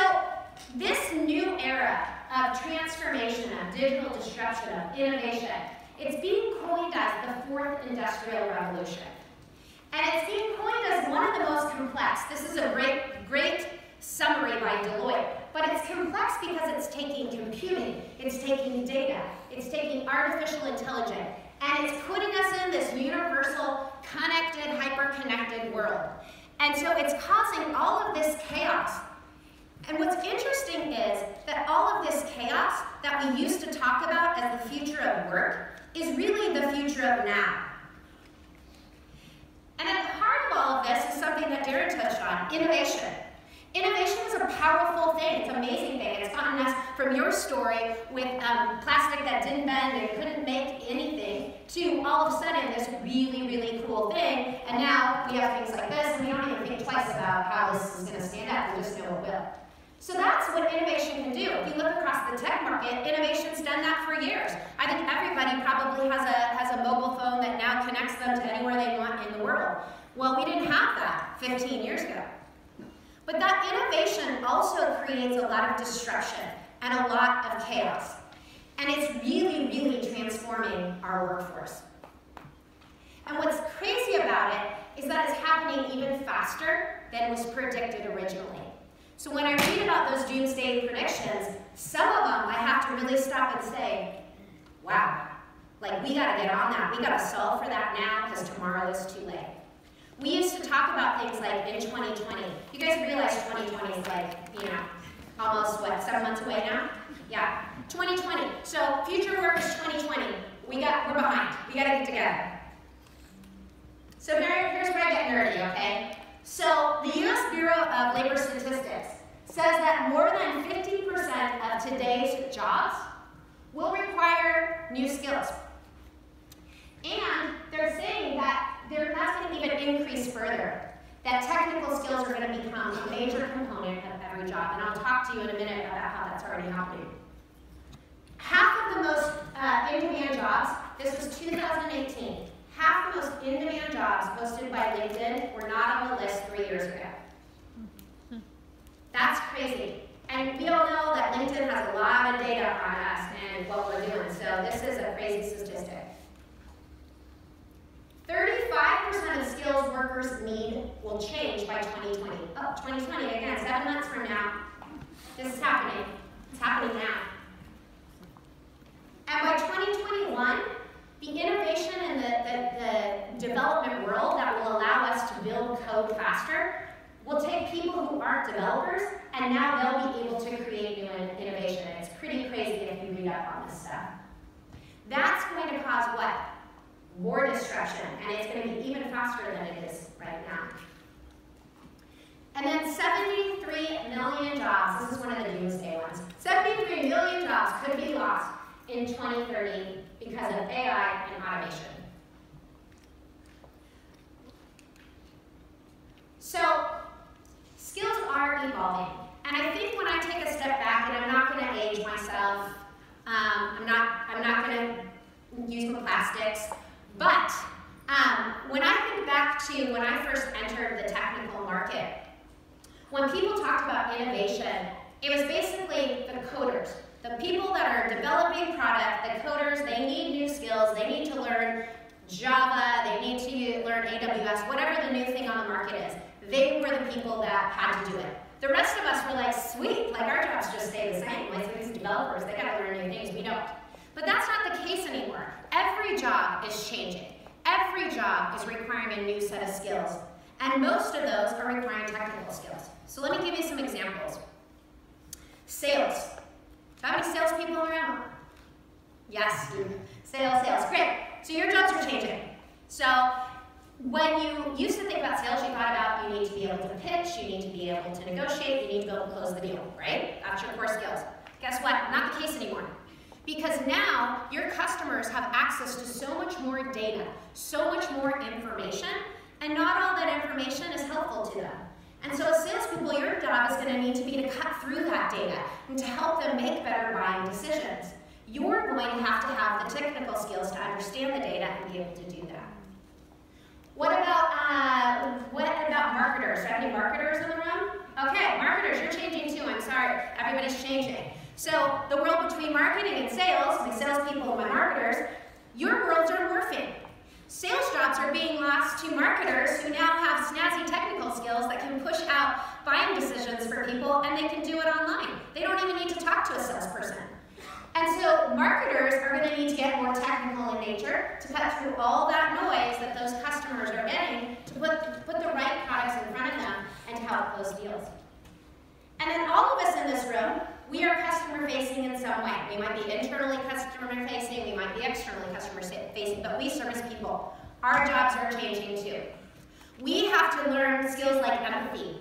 this new era of transformation, of digital disruption, of innovation, it's being coined as the fourth industrial revolution. And it's being coined as one of the most complex. This is a great summary by Deloitte. But it's complex because it's taking computing, it's taking data, it's taking artificial intelligence, and it's putting us in this universal, connected, hyper-connected world. And so it's causing all of this chaos. And what's interesting is that all of this chaos that we used to talk about as the future of work is really the future of now. And at the heart of all of this is something that Darren touched on, innovation. Innovation is a powerful thing. It's an amazing thing. It's gotten us from your story with plastic that didn't bend and couldn't make anything to all of a sudden this really, really cool thing. And now we have things like this, and we don't even think twice about how this is going to stand up. We just know it will. So that's what innovation can do. If you look across the tech market, innovation's done that for years. I think everybody probably has a mobile phone that now connects them to anywhere they want in the world. Well, we didn't have that 15 years ago. But that innovation also creates a lot of disruption and a lot of chaos. And it's really, really transforming our workforce. And what's crazy about it is that it's happening even faster than was predicted originally. So when I read about those doomsday predictions, some of them I have to really stop and say, wow, like we gotta get on that. We gotta solve for that now because tomorrow is too late. We used to talk about things like in 2020. You guys realize 2020 is like, almost what, 7 months away now? Yeah, 2020. So future work is 2020. We're behind. We gotta get together. So here's where I get nerdy, okay? So the US Bureau of Labor Statistics says that more than 50% of today's jobs will require new skills. And they're saying that that's going to even increase further, that technical skills are going to become a major component of every job. And I'll talk to you in a minute about how that's already happening. Half of the most in-demand jobs, this was 2018, half the most in-demand jobs posted by LinkedIn were not on the list 3 years ago. That's crazy. And we all know that LinkedIn has a lot of data on us and what we're doing, so this is a crazy statistic. 35% of skills workers need will change by 2020. Oh, 2020, again, 7 months from now. This is happening. It's happening now. And by 2021, the innovation and the development world that faster, we'll take people who aren't developers, and now they'll be able to create new innovation. It's pretty crazy if you read up on this stuff. That's going to cause what? More disruption, and it's going to be even faster than it is right now. And then 73 million jobs, this is one of the doomsday ones, 73 million jobs could be lost in 2030 because of AI and automation. So, skills are evolving. And I think when I take a step back, and I'm not going to age myself, I'm not going to use the plastics, but when I think back to when I first entered the technical market, when people talked about innovation, it was basically the coders. The people that are developing product, the coders, they need new skills, they need to learn Java, they need to learn AWS, whatever the new thing on the market is. They were the people that had to do it. The rest of us were like, sweet, like our jobs just stay the same. Like these developers, they gotta learn new things, we don't. But that's not the case anymore. Every job is changing. Every job is requiring a new set of skills. And most of those are requiring technical skills. So let me give you some examples. Sales. How many salespeople around? Yes, sales, great. So your jobs are changing. So when you used to think about sales, you thought about you need to be able to pitch, you need to be able to negotiate, you need to be able to close the deal, right? That's your core skills. Guess what? Not the case anymore. Because now your customers have access to so much more data, so much more information, and not all that information is helpful to them. And so as salespeople, your job is going to need to be to cut through that data and to help them make better buying decisions. You're going to have the technical skills to understand the data and be able to do that. What about marketers? Do I have any marketers in the room? Okay, marketers, you're changing too. I'm sorry, everybody's changing. So the world between marketing and sales, my salespeople and my marketers, your worlds are morphing. Sales jobs are being lost to marketers who now have snazzy technical skills that can push out buying decisions for people, and they can do it online. They don't even need to talk to a salesperson. And so marketers are going to need to get more technical in nature to cut through all that noise that those customers are getting to put the right products in front of them and to help close deals. And then all of us in this room, we are customer facing in some way. We might be internally customer facing, we might be externally customer facing, but we service people. Our jobs are changing too. We have to learn skills like empathy.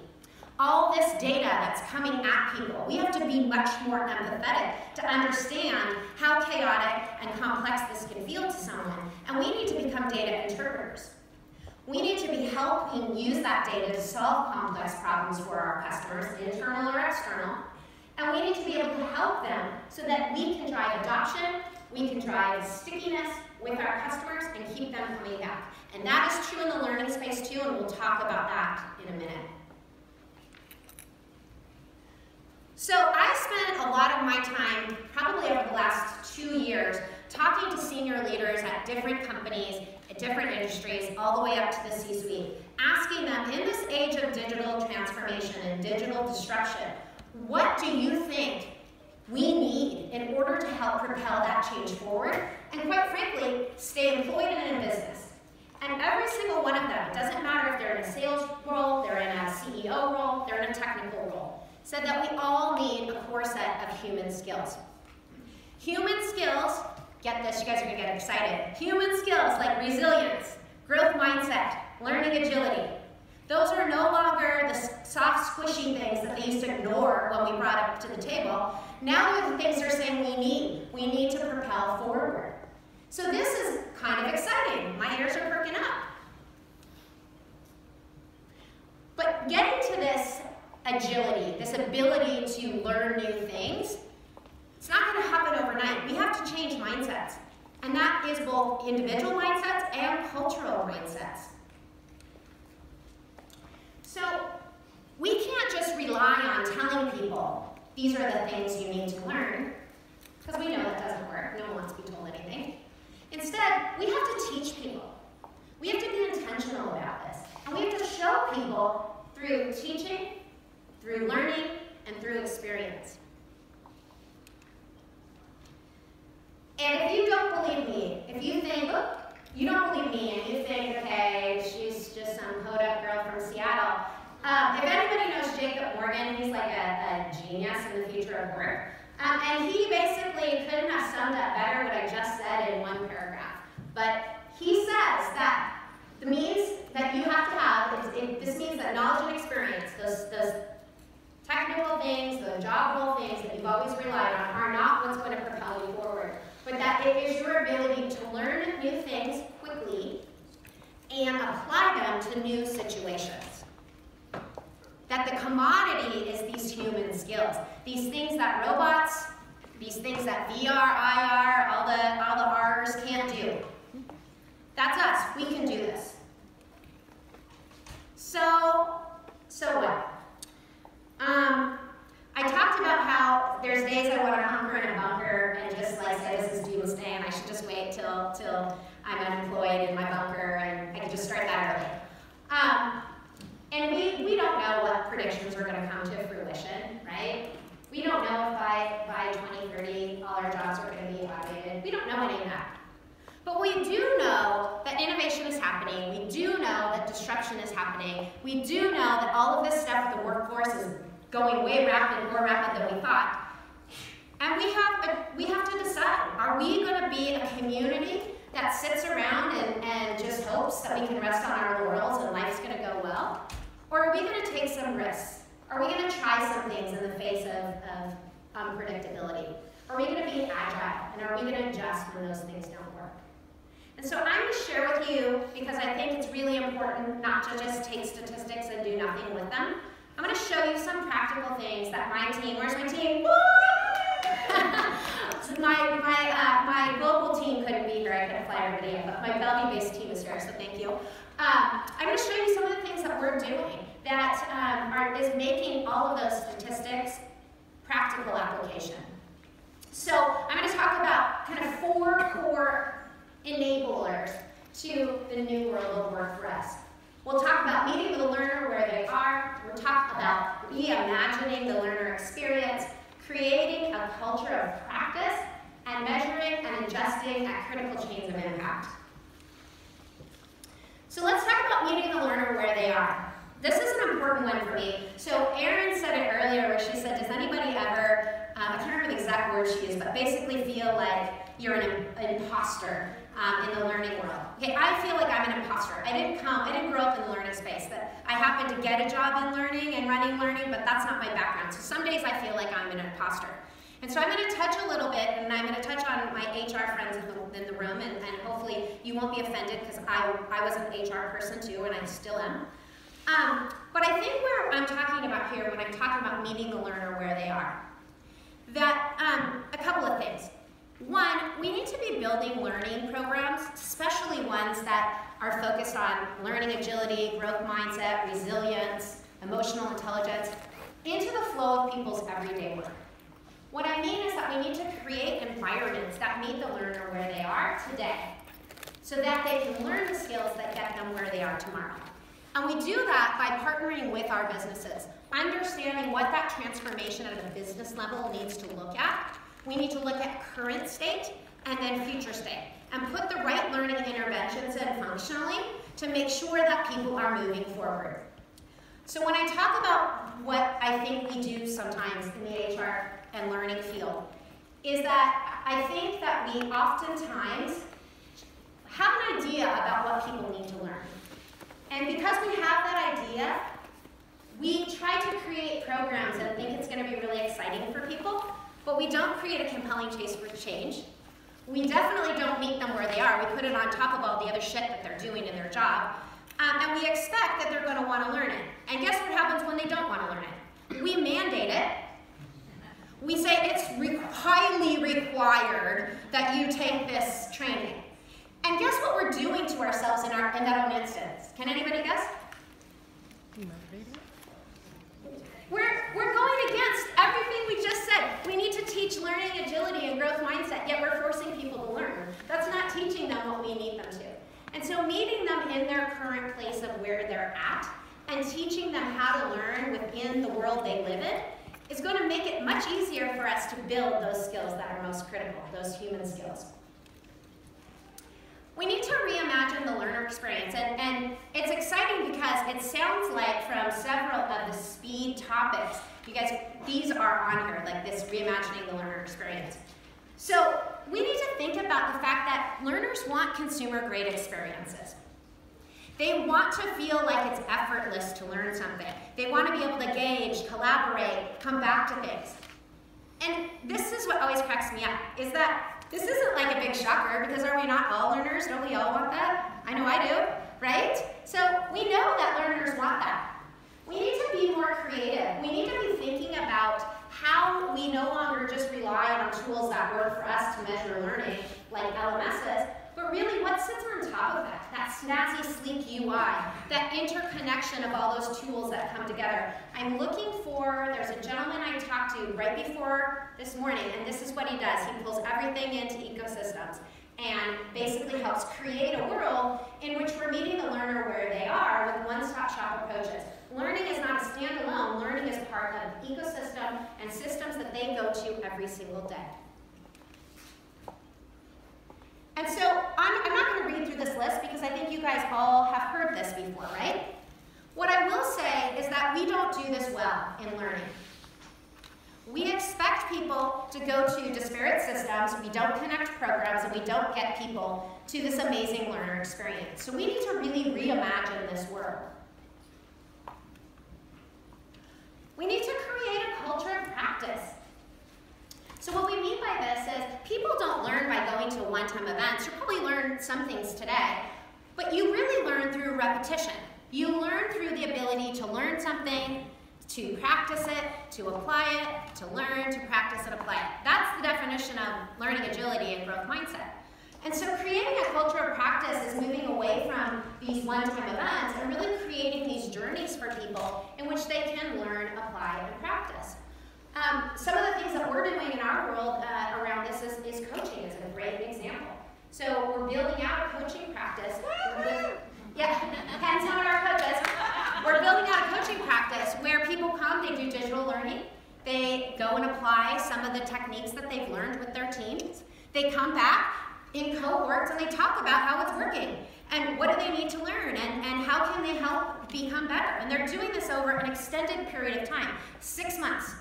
All this data that's coming at people, we have to be much more empathetic to understand how chaotic and complex this can feel to someone, and we need to become data interpreters. We need to be helping use that data to solve complex problems for our customers, internal or external, and we need to be able to help them so that we can drive adoption, we can drive stickiness with our customers and keep them coming back. And that is true in the learning space too, and we'll talk about that in a minute. So I spent a lot of my time, probably over the last 2 years, talking to senior leaders at different companies, at different industries, all the way up to the C-suite, asking them, in this age of digital transformation and digital disruption, what do you think we need in order to help propel that change forward, and quite frankly, stay employed in a business? And every single one of them, it doesn't matter if they're in a sales role, they're in a CEO role, they're in a technical role, said that we all need a core set of human skills. Human skills, get this, you guys are gonna get excited. Human skills like resilience, growth mindset, learning agility. Those are no longer the soft, squishy things that they used to ignore when we brought up to the table. Now they're the things they're saying we need. We need to propel forward. So this is kind of exciting. My ears are perking up. But getting to this agility, this ability to learn new things, it's not going to happen overnight. We have to change mindsets. And that is both individual mindsets and cultural mindsets. So we can't just rely on telling people, these are the things you need to learn, because we know that doesn't work. No one wants to be told anything. Instead, we have to teach people. We have to be intentional about this. And we have to show people through teaching, through learning, and through experience. And if you don't believe me, if you think, look, you don't believe me, and you think, okay, she's just some hoed-up girl from Seattle, and he's like a genius in the future of work. And he basically couldn't have summed up better what I just said in one paragraph. But he says that the means that you have to have, this means that knowledge and experience, those technical things, the job role things that you've always relied on are not what's going to propel you forward. But that it is your ability to learn new things quickly and apply them to new situations. That the commodity is these human skills. These things that robots, these things that VR, IR, all the R's can't do. That's us. We can do this. So what? I talked about how there's days I want to hunker in a bunker and just like say this is doomsday and I should just wait till I'm unemployed in my bunker and I can just start that early. And we don't know what predictions are going to come to fruition, right? We don't know if by 2030 all our jobs are going to be automated. We don't know any of that. But we do know that innovation is happening. We do know that disruption is happening. We do know that all of this stuff with the workforce is going way more rapid than we thought. And we have to decide, are we going to be a community that sits around and just hopes that we can rest on our laurels and life's going to go well? Or are we going to take some risks? Are we going to try some things in the face of unpredictability? Are we going to be agile? And are we going to adjust when those things don't work? And so I'm going to share with you, because I think it's really important not to just take statistics and do nothing with them. I'm going to show you some practical things that my team, where's my team? my local team couldn't be here, I couldn't fly everybody in, but my Bellevue-based team is here, so thank you. I'm going to show you some of the things that we're doing that is making all of those statistics practical application. So I'm going to talk about kind of 4 core enablers to the new world of work for us. We'll talk about meeting the learner where they are. We'll talk about reimagining the learner experience, creating a culture of practice, and measuring and adjusting at critical chains of impact. So let's talk about meeting the learner where they are. This is an important one for me. So Erin said it earlier where she said, does anybody ever, I can't remember the exact word she used, but basically feel like you're an imposter in the learning world. Okay, I feel like I'm an imposter. I didn't grow up in the learning space. That I happened to get a job in learning and running learning, but that's not my background. So some days I feel like I'm an imposter. And so I'm going to touch a little bit, and I'm going to touch on my HR friends in the room, and hopefully you won't be offended, because I was an HR person too, and I still am. But I think where I'm talking about here, when I'm talking about meeting the learner where they are, that a couple of things. One, we need to be building learning programs, especially ones that are focused on learning agility, growth mindset, resilience, emotional intelligence, into the flow of people's everyday work. What I mean is that we need to create environments that meet the learner where they are today, so that they can learn the skills that get them where they are tomorrow. And we do that by partnering with our businesses, understanding what that transformation at a business level needs to look at. We need to look at current state and then future state, and put the right learning interventions in functionally to make sure that people are moving forward. So when I talk about what I think we do sometimes in the HR and learning field, is that I think that we oftentimes have an idea about what people need to learn. And because we have that idea, we try to create programs and think it's going to be really exciting for people, but we don't create a compelling case for change. We definitely don't meet them where they are. We put it on top of all the other shit that they're doing in their job. And we expect that they're going to want to learn it. And guess what happens when they don't want to learn it? We mandate it. We say it's highly required that you take this training. And guess what we're doing to ourselves in that own instance? Can anybody guess? We're going against everything we just said. We need to teach learning agility and growth mindset, yet we're forcing people to learn. That's not teaching them what we need them to. And so meeting them in their current place of where they're at and teaching them how to learn within the world they live in is going to make it much easier for us to build those skills that are most critical, those human skills. We need to reimagine the learner experience, and it's exciting because because it sounds like from several of the speed topics, you guys, these are on here, like this reimagining the learner experience. So we need to think about the fact that learners want consumer-grade experiences. They want to feel like it's effortless to learn something. They want to be able to gauge, collaborate, come back to things. And this is what always cracks me up, is that this isn't like a big shocker, because are we not all learners? Don't we all want that? I know I do, right? So we know that learners want that. We need to be more creative. We need to be thinking about how we no longer just rely on tools that work for us to measure learning, like LMSs, but really what sits on top of that, that snazzy, sleek UI, that interconnection of all those tools that come together. I'm looking for, there's a gentleman I talked to right before this morning, and this is what he does. He pulls everything into ecosystems and basically helps create a world in which we're meeting the learner where they are with one-stop shop approaches. Learning is not a standalone, learning is part of an ecosystem and systems that they go to every single day. And so I'm not going to read through this list because I think you guys all have heard this before, right? What I will say is that we don't do this well in learning. We expect people to go to disparate systems, we don't connect programs, and we don't get people to this amazing learner experience. So we need to really reimagine this world. We need to create a culture of practice. So what we mean by this is people don't learn by going to one-time events. You probably learned some things today, but you really learn through repetition. You learn through the ability to learn something, to practice it, to apply it, to learn, to practice and apply it. That's the definition of learning agility and growth mindset. And so creating a culture of practice is moving away from these one-time events and really creating these journeys for people in which they can learn, apply, and practice. Some of the things that we're doing in our world around this is coaching is a great example. So we're building out a coaching practice. Hence one of our coaches. We're building out a coaching practice where people come, they do digital learning, they go and apply some of the techniques that they've learned with their teams. They come back in cohorts and they talk about how it's working and what do they need to learn and how can they help become better. And they're doing this over an extended period of time, 6 months.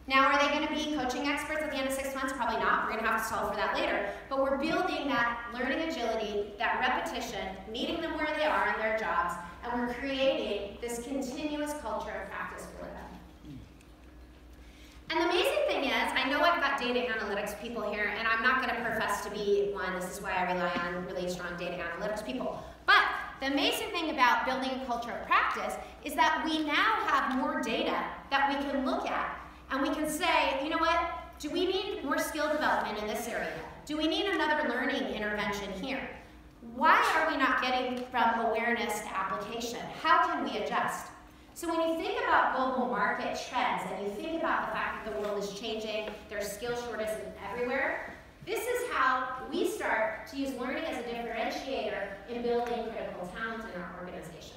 Now, are they going to be coaching experts at the end of 6 months? Probably not. We're going to have to solve for that later. But we're building that learning agility, that repetition, meeting them where they are in their jobs, and we're creating this continuous culture of practice for them. And the amazing thing is, I know I've got data analytics people here, and I'm not going to profess to be one. This is why I rely on really strong data analytics people. But the amazing thing about building a culture of practice is that we now have more data that we can look at. And we can say, you know what, do we need more skill development in this area? Do we need another learning intervention here? Why are we not getting from awareness to application? How can we adjust? So when you think about global market trends and you think about the fact that the world is changing, there's skill shortages everywhere, this is how we start to use learning as a differentiator in building critical talent in our organizations.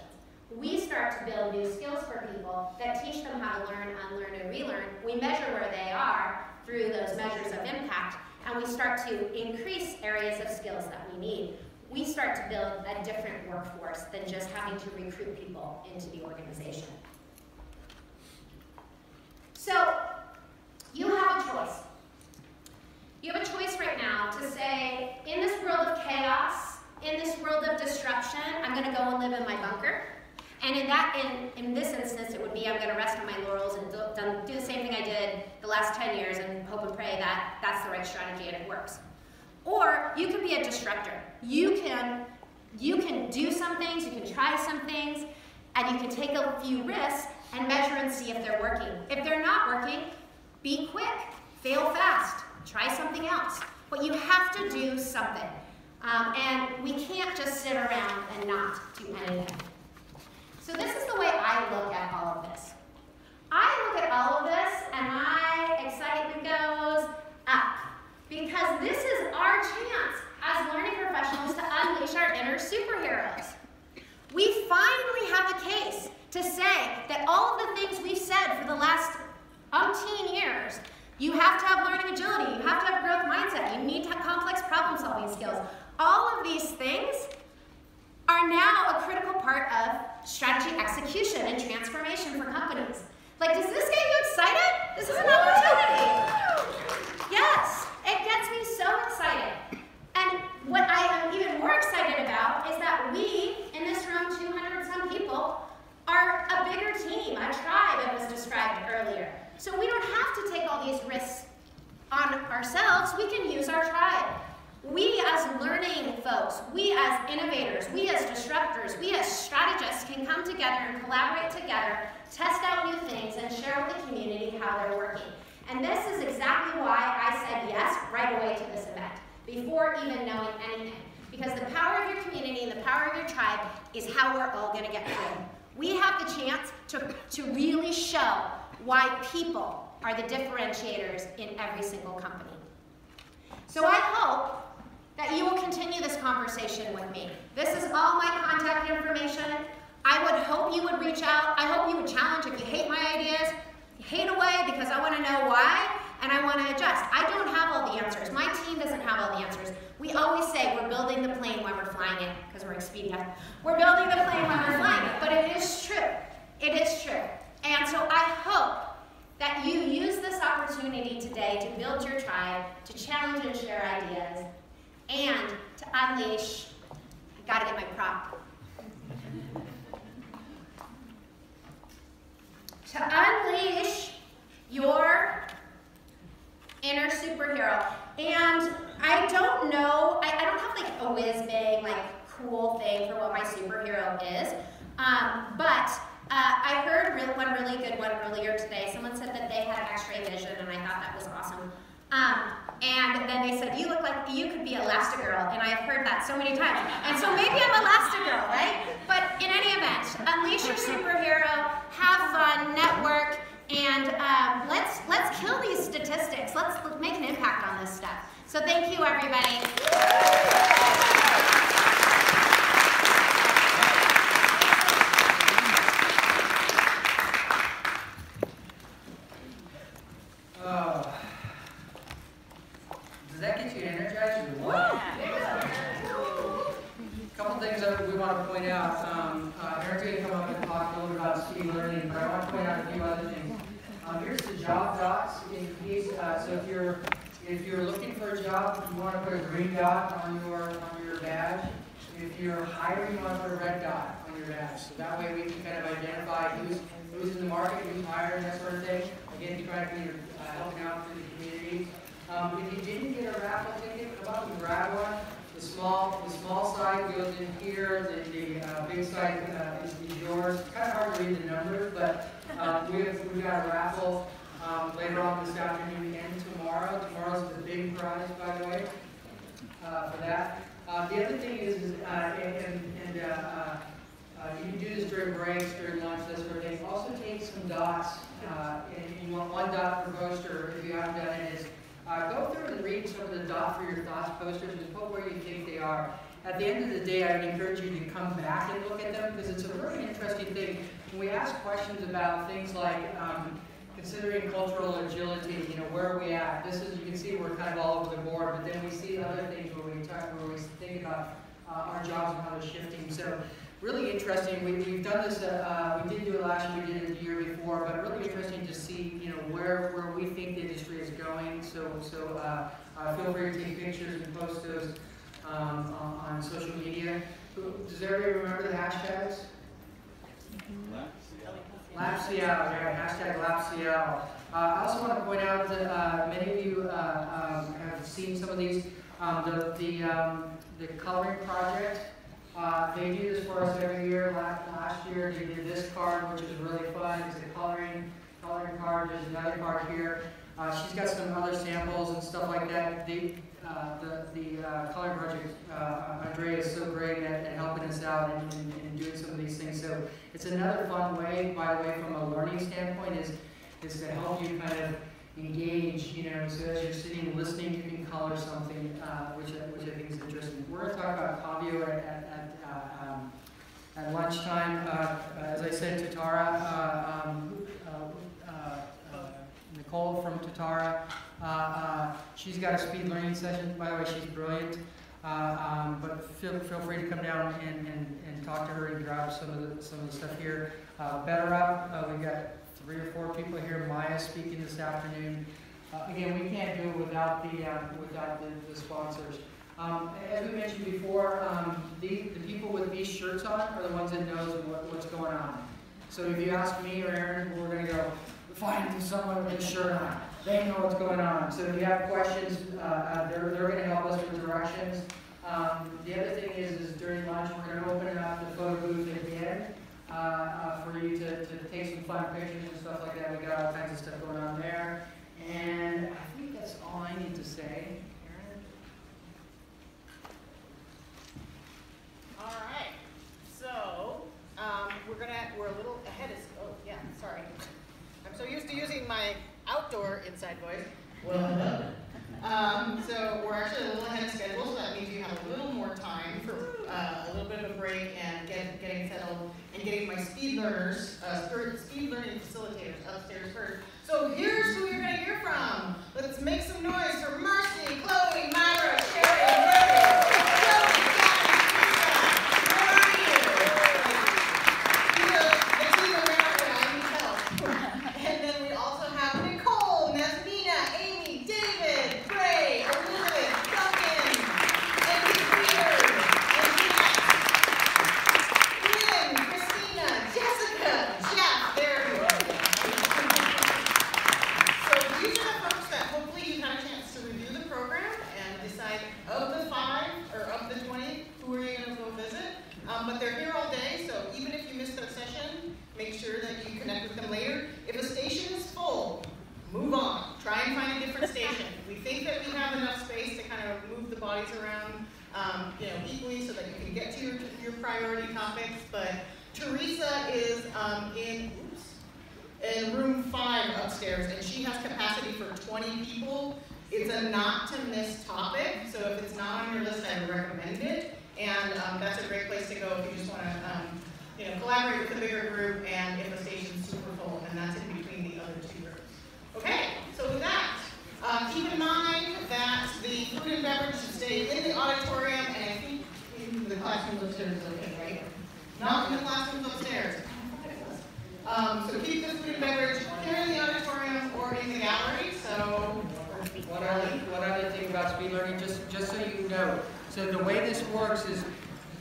We start to build new skills for people that teach them how to learn, unlearn, and relearn. We measure where they are through those measures of impact, and we start to increase areas of skills that we need. We start to build a different workforce than just having to recruit people into the organization. So, you have a choice. You have a choice right now to say, in this world of chaos, in this world of disruption, I'm going to go and live in my bunker. And in this instance, it would be I'm going to rest on my laurels and do the same thing I did the last 10 years and hope and pray that that's the right strategy and it works. Or you can be a disruptor. You can do some things, you can try some things, and you can take a few risks and measure and see if they're working. If they're not working, be quick, fail fast, try something else. But you have to do something. And we can't just sit around and not do anything. So this is the way I look at all of this. I look at all of this and my excitement goes up. Because this is our chance as learning professionals to unleash our inner superheroes. We finally have a case to say that all of the things we've said for the last umpteen years, you have to have learning agility, you have to have growth mindset, you need to have complex problem solving skills. All of these things are now a critical part of strategy execution and transformation for companies. Like, does this get you excited? This is an opportunity. Yes, it gets me so excited. And what I am even more excited about is that we, in this room, 200 some people, are a bigger team, a tribe, it was described earlier. So we don't have to take all these risks on ourselves, we can use our tribe. We as learning folks, we as innovators, we as disruptors, we as strategists can come together and collaborate together, test out new things, and share with the community how they're working. And this is exactly why I said yes right away to this event, before even knowing anything. Because the power of your community and the power of your tribe is how we're all gonna get through. We have the chance to really show why people are the differentiators in every single company. So I hope that you will continue this conversation with me. This is all my contact information. I would hope you would reach out. I hope you would challenge if you hate my ideas. Hate away, because I want to know why, and I want to adjust. I don't have all the answers. My team doesn't have all the answers. We always say we're building the plane when we're flying it, because we're Expedia. We're building the plane when we're flying it, but it is true. It is true. And so I hope that you use this opportunity today to build your tribe, to challenge and share ideas, and to unleash, I gotta get my prop. To unleash your inner superhero. And I don't know, I don't have like a whiz-bang, like cool thing for what my superhero is, but I heard one really good one earlier today. Someone said that they had X-ray vision, and I thought that was awesome. And then they said, you look like you could be Elastigirl, and I've heard that so many times. And so maybe I'm Elastigirl, right? But in any event, unleash your superhero, have fun, network, and let's kill these statistics. Let's make an impact on this stuff. So thank you, everybody. Does that get you energized or what? A couple things that we want to point out. Aaron's going to come up and talk a little bit about speed learning, but I want to point out a few other things. Here's the job dots in case. So if you're looking for a job, you want to put a green dot on your badge. If you're hiring, you want to put a red dot on your badge. So that way we can kind of identify who's in the market, who's hiring, that sort of thing. Again, you're trying to be helping out for the community. If you didn't get a raffle ticket, come up and grab one. The small side goes in here. The big side is yours. It's kind of hard to read the numbers, but we've got a raffle later on this afternoon and tomorrow. Tomorrow's the big prize, by the way, for that. The other thing is you can do this during breaks, during lunch, this sort of thing. Also take some dots, and you want one dot per poster if you haven't done it. Is go through and read some of the dot for your thoughts posters and put where you think they are. At the end of the day, I would encourage you to come back and look at them, because it's a very interesting thing. When we ask questions about things like considering cultural agility, where are we at? This is, you can see we're kind of all over the board, but then we see other things where we think about our jobs and how they're shifting. So really interesting. We've done this. We didn't do it last year. We did it the year before. But really interesting to see, where we think the industry is going. So feel free to take pictures and post those on social media. Does everybody remember the hashtags? LapSeattle, yeah, hashtag LapSeattle. I also want to point out that many of you have seen some of these. The coloring project. They do this for us every year. Last year they did this card, which is really fun. It's a coloring card. There's another card here. She's got some other samples and stuff like that. The coloring project, Andrea is so great at helping us out and doing some of these things. So it's another fun way, by the way, from a learning standpoint, is to help you kind of engage, so as you're sitting and listening, you can color something, which I think is interesting. We're going to talk about Fabio at lunchtime. As I said, Tutara, Nicole from Tutara, she's got a speed learning session. By the way, she's brilliant. But feel free to come down and talk to her and grab some of the stuff here. Better Up, we've got 3 or 4 people here. Maya's speaking this afternoon. Again, we can't do it without the sponsors. As we mentioned before, the people with these shirts on are the ones that knows what's going on. So if you ask me or Aaron, we're going to go find someone with a shirt on. They know what's going on. So if you have questions, they're going to help us with directions. The other thing is during lunch, we're going to open it up the photo booth at the end for you to take some fun pictures and stuff like that. We got all kinds of stuff going on there. And I think that's all I need to say. Aaron? All right. So we're a little ahead of. Oh yeah, sorry. I'm so used to using my outdoor inside voice. Well, so we're actually a little ahead of schedule, so that means you have a little more time for a little bit of a break and getting settled and getting my speed learners, speed learning facilitators upstairs first. So here's who you're going to hear from. Let's make some noise for Marcy, Chloe, Myra, Shelly, Nerland. But they're here all day, so even if you missed their session, make sure that you connect with them later. If a station is full, move on. Try and find a different station. We think that we have enough space to kind of move the bodies around equally so that you can get to your priority topics. But Teresa is in room 5 upstairs, and she has capacity for 20 people. It's a not to miss topic, so if it's not on your list, I would recommend it. And that's a great place to go if you just want to, collaborate with a bigger group, and if a station's super full, and that's in between the other 2 groups. Okay, so with that, keep in mind that the food and beverage should stay in the auditorium, and I think in the classrooms upstairs is okay, right? Not in the classrooms upstairs. So keep the food and beverage here in the auditorium or in the gallery. So one other thing about speed learning, just so you know. So the way this works is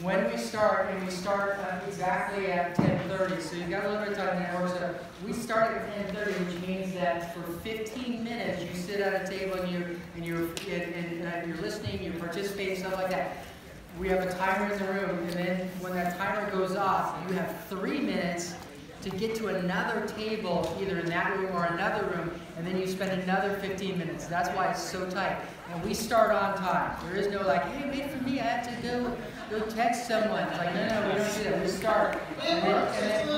when we start, and we start exactly at 10:30, so you've got a little bit of time that works out. We start at 10:30, which means that for 15 minutes you sit at a table and you're listening, you're participating, stuff like that. We have a timer in the room, and then when that timer goes off, you have 3 minutes to get to another table, either in that room or another room, and then you spend another 15 minutes. That's why it's so tight. And we start on time. There is no like, hey, wait for me, I have to go text someone. It's like, no, we don't do that. We start. It works. It's a